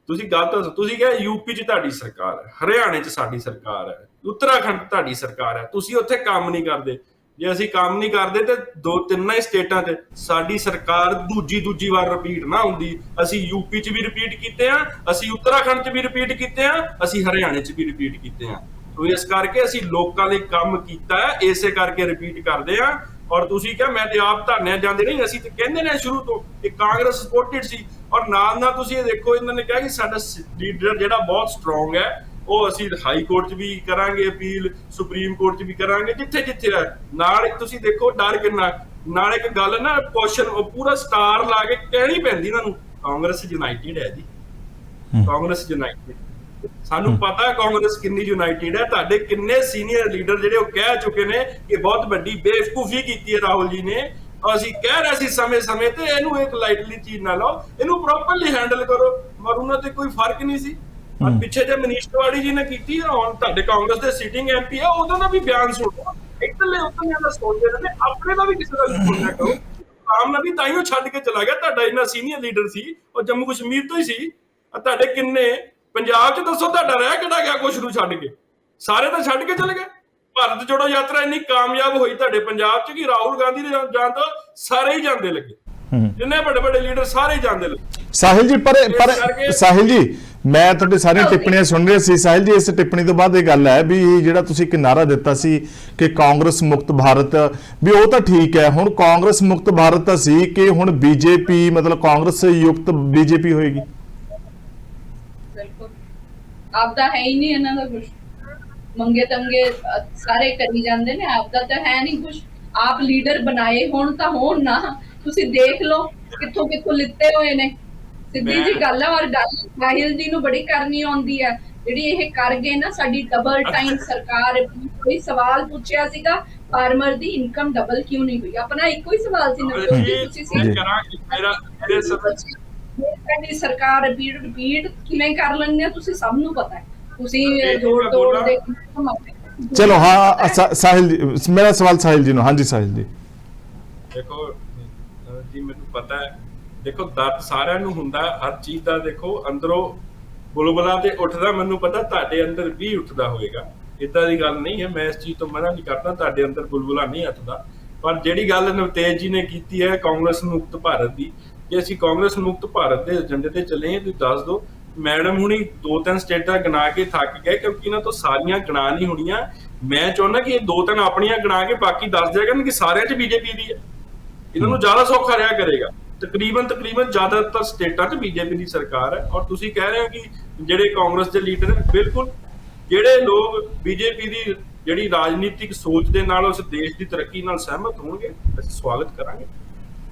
A: ਤੁਸੀਂ ਗੱਲ ਤਾਂ ਤੁਸੀਂ ਕਿਹਾ ਯੂਪੀ 'ਚ ਤੁਹਾਡੀ ਸਰਕਾਰ ਹੈ, ਹਰਿਆਣੇ 'ਚ ਸਾਡੀ ਸਰਕਾਰ ਹੈ, ਉੱਤਰਾਖੰਡ ਤੁਹਾਡੀ ਸਰਕਾਰ ਹੈ, ਤੁਸੀਂ ਉੱਥੇ ਕੰਮ ਨਹੀਂ ਕਰਦੇ। ਜੇ ਅਸੀਂ ਕੰਮ ਨਹੀਂ ਕਰਦੇ ਤੇ 2-3 ਹੀ ਸਟੇਟਾਂ 'ਚ ਸਾਡੀ ਸਰਕਾਰ ਦੂਜੀ ਵਾਰ ਰਿਪੀਟ ਨਾ ਹੁੰਦੀ। ਅਸੀਂ ਯੂਪੀ 'ਚ ਵੀ ਰਿਪੀਟ ਕੀਤੇ ਆ, ਅਸੀਂ ਉੱਤਰਾਖੰਡ 'ਚ ਵੀ ਰਿਪੀਟ ਕੀਤੇ ਆ, ਅਸੀਂ ਹਰਿਆਣੇ 'ਚ ਵੀ ਰਿਪੀਟ ਕੀਤੇ ਆ। ਸੋ ਇਸ ਕਰਕੇ ਅਸੀਂ ਲੋਕਾਂ ਲਈ ਕੰਮ ਕੀਤਾ ਹੈ, ਇਸੇ ਕਰਕੇ ਰਿਪੀਟ ਕਰਦੇ ਆ। ਔਰ ਤੁਸੀਂ ਕਿਹਾ ਮੈਂ ਤੇ ਆਪ ਧਰਨਿਆਂ ਜਾਂਦੇ ਨਹੀਂ, ਅਸੀਂ ਤੇ ਕਹਿੰਦੇ ਨੇ ਸ਼ੁਰੂ ਤੋਂ ਕਿ ਕਾਂਗਰਸ ਸਪੋਰਟਡ ਸੀ। ਔਰ ਨਾਲ ਤੁਸੀਂ ਇਹ ਦੇਖੋ, ਇਹਨਾਂ ਨੇ ਕਿਹਾ ਕਿ ਸਾਡਾ ਲੀਡਰ ਜਿਹੜਾ ਬਹੁਤ ਸਟਰੋਂਗ ਹੈ, ਉਹ ਅਸੀਂ ਹਾਈ ਕੋਰਟ 'ਚ ਵੀ ਕਰਾਂਗੇ ਅਪੀਲ, ਸੁਪਰੀਮ ਕੋਰਟ 'ਚ ਵੀ ਕਰਾਂਗੇ, ਜਿੱਥੇ ਹੈ। ਨਾਲ ਇੱਕ ਤੁਸੀਂ ਦੇਖੋ ਡਰ ਕਿੰਨਾ। ਨਾਲ ਇੱਕ ਗੱਲ ਨਾ ਕੁਐਸਚਨ ਉਹ ਪੂਰਾ ਸਟਾਰ ਲਾ ਕੇ ਕਹਿਣੀ ਪੈਂਦੀ ਇਹਨਾਂ ਨੂੰ, ਕਾਂਗਰਸ ਯੂਨਾਈਟਿਡ ਹੈ ਜੀ, ਕਾਂਗਰਸ ਯੂਨਾਈਟਿਡ। ਸਾਨੂੰ ਪਤਾ ਕਾਂਗਰਸ ਕਿੰਨੀ ਯੂਨਾਈਟਿਡ ਹੈ। ਤੁਹਾਡੇ ਕਿੰਨੇ ਸੀਨੀਅਰ ਲੀਡਰ ਜਿਹੜੇ ਉਹ ਕਹਿ ਚੁੱਕੇ ਨੇ ਕਿ ਬਹੁਤ ਵੱਡੀ ਬੇਵਕੂਫੀ ਕੀਤੀ ਹੈ ਰਾਹੁਲ ਜੀ ਨੇ। ਅਸੀਂ ਕਹਿ ਰਹੇ ਸੀ ਸਮੇਂ ਤੇ ਇਹਨੂੰ ਇੱਕ ਲਾਈਟਲੀ ਚੀਜ਼ ਨਾ ਲਓ, ਇਹਨੂੰ ਪ੍ਰੋਪਰਲੀ ਹੈਂਡਲ ਕਰੋ। ਪਰ ਉਹਨਾਂ ਤੇ ਕੋਈ ਫਰਕ ਨਹੀਂ ਸੀ। ਔਰ ਪਿੱਛੇ ਜੇ ਮਨੀਸ਼ ਤਿਵਾੜੀ ਜੀ ਨੇ ਕੀਤੀ, ਹੁਣ ਤੁਹਾਡੇ ਕਾਂਗਰਸ ਦੇ ਸਿਟਿੰਗ ਐਮਪੀ ਆ, ਉਹਦਾ ਦਾ ਵੀ ਬਿਆਨ ਸੁਣੋ। ਇੱਧਰਲੇ ਉੱਤੋਂ ਦਾ ਸੁਣਦੇ ਰਹਿੰਦੇ, ਆਪਣੇ ਦਾ ਵੀ ਕਿਸੇ ਦਾ ਸੁਣਿਆ ਕਰੋ। ਆਮ ਨਬੀ ਤਾਈਓ ਛੱਡ ਕੇ ਚਲਾ ਗਿਆ। ਤੁਹਾਡਾ ਇੰਨਾ ਸੀਨੀਅਰ ਲੀਡਰ ਸੀ, ਉਹ ਜੰਮੂ ਕਸ਼ਮੀਰ ਤੋਂ ਹੀ ਸੀ। ਤੁਹਾਡੇ ਕਿੰਨੇ ਪੰਜਾਬ 'ਚ ਦੱਸੋ ਤੁਹਾਡਾ ਰਹਿ ਕਿਹੜਾ ਗਿਆ ਕੁਛ ਨੂੰ ਛੱਡ ਕੇ? ਸਾਰੇ ਤਾਂ ਛੱਡ ਕੇ ਚਲੇ ਗਏ। ਭਾਰਤ ਜੋੜੋ ਯਾਤਰਾ ਇੰਨੀ ਕਾਮਯਾਬ ਹੋਈ ਤੁਹਾਡੇ ਪੰਜਾਬ 'ਚ ਕਿ ਰਾਹੁਲ ਗਾਂਧੀ ਦੇ ਜਾਣ ਤੋਂ ਸਾਰੇ ਹੀ ਜਾਂਦੇ ਲੱਗੇ। ਜਿੰਨੇ ਵੱਡੇ ਲੀਡਰ ਸਾਰੇ ਹੀ ਜਾਂਦੇ ਲੱਗੇ।
C: ਸਾਹਿਲ ਜੀ ਪਰ ਸਾਹਿਲ ਜੀ, ਮੈਂ ਤੁਹਾਡੇ ਸਾਰੀਆਂ ਟਿੱਪਣੀਆਂ ਸੁਣ ਰਿਹਾ ਸੀ। ਸਾਹਿਲ ਜੀ, ਇਸ ਟਿੱਪਣੀ ਤੋਂ ਬਾਅਦ ਇਹ ਗੱਲ ਹੈ ਵੀ ਜਿਹੜਾ ਤੁਸੀਂ ਇੱਕ ਨਾਰਾ ਦਿੱਤਾ ਸੀ ਕਿ ਕਾਂਗਰਸ ਮੁਕਤ ਭਾਰਤ, ਵੀ ਉਹ ਤਾਂ ਠੀਕ ਹੈ। ਹੁਣ ਕਾਂਗਰਸ ਮੁਕਤ ਭਾਰਤ ਤਾਂ ਸੀ ਕਿ ਹੁਣ ਬੀਜੇਪੀ ਮਤਲਬ ਕਾਂਗਰਸ ਯੁਕਤ ਬੀਜੇਪੀ ਹੋਏਗੀ।
B: ਆਪਦਾ ਹੈ ਹੀ ਨਹੀਂ ਇਹਨਾਂ ਦਾ ਕੁਝ। ਮੰਗੇ ਤੰਗੇ ਸਾਰੇ ਕਰੀ ਜਾਂਦੇ ਨੇ, ਆਪਦਾ ਤਾਂ ਹੈ ਨਹੀਂ ਕੁਝ। ਆਪ ਲੀਡਰ ਬਣਾਏ ਹੋਣ ਤਾਂ ਹੋਣ ਨਾ। ਤੁਸੀਂ ਦੇਖ ਲਓ ਕਿੱਥੋਂ ਲਿੱਤੇ ਹੋਏ ਨੇ। ਸਿੱਧੀ ਜੀ ਗੱਲ ਹੈ। ਔਰ ਗੱਲ ਸਾਹਿਲ ਜੀ ਨੂੰ ਬੜੀ ਕਰਨੀ ਆਉਂਦੀ ਹੈ, ਜਿਹੜੀ ਇਹ ਕਰ ਗਏ ਨਾ ਸਾਡੀ ਡਬਲ ਟਾਈਮ ਸਰਕਾਰ। ਕੋਈ ਸਵਾਲ ਪੁੱਛਿਆ ਸੀਗਾ ਫਾਰਮਰ ਦੀ ਇਨਕਮ ਡਬਲ ਕਿਉਂ ਨਹੀਂ ਹੋਈ? ਆਪਣਾ ਇੱਕੋ ਹੀ ਸਵਾਲ ਸੀ ਸਾਡੀ ਸਰਕਾਰ ਰਿਪੀਟ ਕਿਵੇਂ ਕਰ ਲੈਂਦੇ ਆ, ਤੁਸੀਂ ਸਭ ਨੂੰ ਪਤਾ ਹੈ। ਤੁਸੀਂ ਜੋੜ ਦੇ
C: ਚਲੋ। ਹਾਂ ਸਾਹਿਲ ਜੀ, ਮੇਰਾ ਸਵਾਲ ਸਾਹਿਲ ਜੀ ਨੂੰ। ਹਾਂਜੀ ਸਾਹਿਲ ਜੀ,
A: ਦੇਖੋ ਜੀ ਮੈਨੂੰ ਪਤਾ ਹੈ, ਦੇਖੋ ਦਰਦ ਸਾਰਿਆਂ ਨੂੰ ਹੁੰਦਾ ਹਰ ਚੀਜ਼ ਦਾ। ਦੇਖੋ ਅੰਦਰੋਂ ਬੁਲਬੁਲਾ ਤੇ ਉੱਠਦਾ, ਮੈਨੂੰ ਪਤਾ ਤੁਹਾਡੇ ਅੰਦਰ ਵੀ ਉੱਠਦਾ ਹੋਏਗਾ। ਇਦਾਂ ਦੀ ਗੱਲ ਨਹੀਂ ਹੈ, ਮੈਂ ਇਸ ਚੀਜ਼ ਤੋਂ ਮਨਾ ਨਹੀਂ ਕਰਦਾ, ਤੁਹਾਡੇ ਅੰਦਰ ਬੁਲਬੁਲਾ ਨਹੀਂ ਉੱਠਦਾ। ਪਰ ਜਿਹੜੀ ਗੱਲ ਨਵਤੇਜ ਜੀ ਨੇ ਕੀਤੀ ਹੈ ਕਾਂਗਰਸ ਮੁਕਤ ਭਾਰਤ ਦੀ, ਜੇ ਅਸੀਂ ਕਾਂਗਰਸ ਮੁਕਤ ਭਾਰਤ ਦੇ ਏਜੰਡੇ ਤੇ ਚੱਲੇ ਹਾਂ, ਤੁਸੀਂ ਦੱਸ ਦਿਓ ਮੈਡਮ ਹੁਣੀ 2-3 ਸਟੇਟਾਂ ਗਿਣਾ ਕੇ ਥੱਕ ਗਏ, ਕਿਉਂਕਿ ਇਹਨਾਂ ਤੋਂ ਸਾਰੀਆਂ ਗਿਣਾ ਨਹੀਂ ਹੋਣੀਆਂ। ਮੈਂ ਚਾਹੁੰਦਾ ਕਿ ਇਹ 2-3 ਆਪਣੀਆਂ ਗਿਣਾ ਕੇ ਬਾਕੀ ਦੱਸ ਦਿਆ ਕਰਨ ਕਿ ਸਾਰਿਆਂ 'ਚ ਬੀਜੇਪੀ ਦੀ ਹੈ। ਇਹਨਾਂ ਨੂੰ ਜ਼ਿਆਦਾ ਸੌਖਾ ਰਿਹਾ ਕਰੇਗਾ। ਤਕਰੀਬਨ ਜ਼ਿਆਦਾਤਰ ਸਟੇਟਾਂ 'ਚ ਬੀਜੇਪੀ ਦੀ ਸਰਕਾਰ ਹੈ। ਔਰ ਤੁਸੀਂ ਕਹਿ ਰਹੇ ਹੋ ਕਿ ਜਿਹੜੇ ਕਾਂਗਰਸ ਦੇ ਲੀਡਰ ਹੈ, ਬਿਲਕੁਲ ਜਿਹੜੇ ਲੋਕ ਬੀਜੇਪੀ ਦੀ ਜਿਹੜੀ ਰਾਜਨੀਤਿਕ ਸੋਚ ਦੇ ਨਾਲ ਉਸ ਦੇਸ਼ ਦੀ ਤਰੱਕੀ ਨਾਲ ਸਹਿਮਤ ਹੋਣਗੇ, ਅਸੀਂ ਸਵਾਗਤ ਕਰਾਂਗੇ,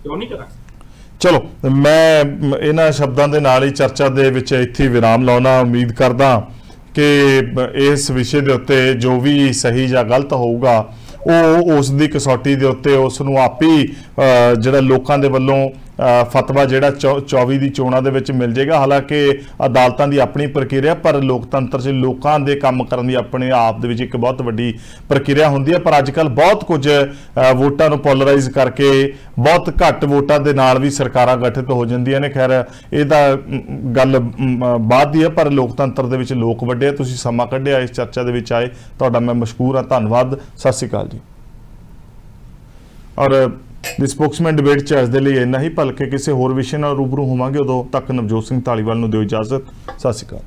A: ਕਿਉਂ ਨਹੀਂ ਕਰਾਂਗੇ।
C: ਚਲੋ, ਮੈਂ ਇਹਨਾਂ ਸ਼ਬਦਾਂ ਦੇ ਨਾਲ ਹੀ ਚਰਚਾ ਦੇ ਵਿੱਚ ਇੱਥੇ ਵਿਰਾਮ ਲਾਉਣਾ। ਉਮੀਦ ਕਰਦਾ ਕਿ ਇਸ ਵਿਸ਼ੇ ਦੇ ਉੱਤੇ ਜੋ ਵੀ ਸਹੀ ਜਾਂ ਗਲਤ ਹੋਊਗਾ ਉਹ ਉਸ ਦੀ ਕਸੌਟੀ ਦੇ ਉੱਤੇ ਉਸ ਨੂੰ ਆਪੇ ਜਿਹੜਾ ਲੋਕਾਂ ਦੇ ਵੱਲੋਂ ਫਤਵਾ ਜਿਹੜਾ 24 ਦੀ ਚੋਣਾਂ ਦੇ ਵਿੱਚ ਮਿਲ ਜਾਏਗਾ। ਹਾਲਾਂਕਿ ਅਦਾਲਤਾਂ ਦੀ ਆਪਣੀ ਪ੍ਰਕਿਰਿਆ, ਪਰ ਲੋਕਤੰਤਰ 'ਚ ਲੋਕਾਂ ਦੇ ਕੰਮ ਕਰਨ ਦੀ ਆਪਣੇ ਆਪ ਦੇ ਵਿੱਚ ਇੱਕ ਬਹੁਤ ਵੱਡੀ ਪ੍ਰਕਿਰਿਆ ਹੁੰਦੀ ਹੈ। ਪਰ ਅੱਜ ਕੱਲ੍ਹ ਬਹੁਤ ਕੁਝ ਵੋਟਾਂ ਨੂੰ ਪੋਲਰਾਈਜ਼ ਕਰਕੇ ਬਹੁਤ ਘੱਟ ਵੋਟਾਂ ਦੇ ਨਾਲ ਵੀ ਸਰਕਾਰਾਂ ਗਠਿਤ ਹੋ ਜਾਂਦੀਆਂ ਨੇ। ਖੈਰ, ਇਹ ਤਾਂ ਗੱਲ ਬਾਅਦ ਦੀ ਹੈ, ਪਰ ਲੋਕਤੰਤਰ ਦੇ ਵਿੱਚ ਲੋਕ ਵੱਡੇ ਆ। ਤੁਸੀਂ ਸਮਾਂ ਕੱਢਿਆ ਇਸ ਚਰਚਾ ਦੇ ਵਿੱਚ ਆਏ, ਤੁਹਾਡਾ ਮੈਂ ਮਸ਼ਕੂਰ ਹਾਂ। ਧੰਨਵਾਦ। ਸਤਿ ਸ਼੍ਰੀ ਅਕਾਲ ਜੀ। ਔਰ ਦੀ ਸਪੋਕਸਮੈਨ ਡਿਬੇਟ 'ਚ ਅੱਜ ਦੇ ਲਈ ਇੰਨਾ ਹੀ। ਭਲਕੇ ਕਿਸੇ ਹੋਰ ਵਿਸ਼ੇ ਨਾਲ ਰੂਬਰੂ ਹੋਵਾਂਗੇ। ਉਦੋਂ ਤੱਕ ਨਵਜੋਤ ਸਿੰਘ ਧਾਲੀਵਾਲ ਨੂੰ ਦਿਓ ਇਜਾਜ਼ਤ। ਸਤਿ ਸ਼੍ਰੀ ਅਕਾਲ।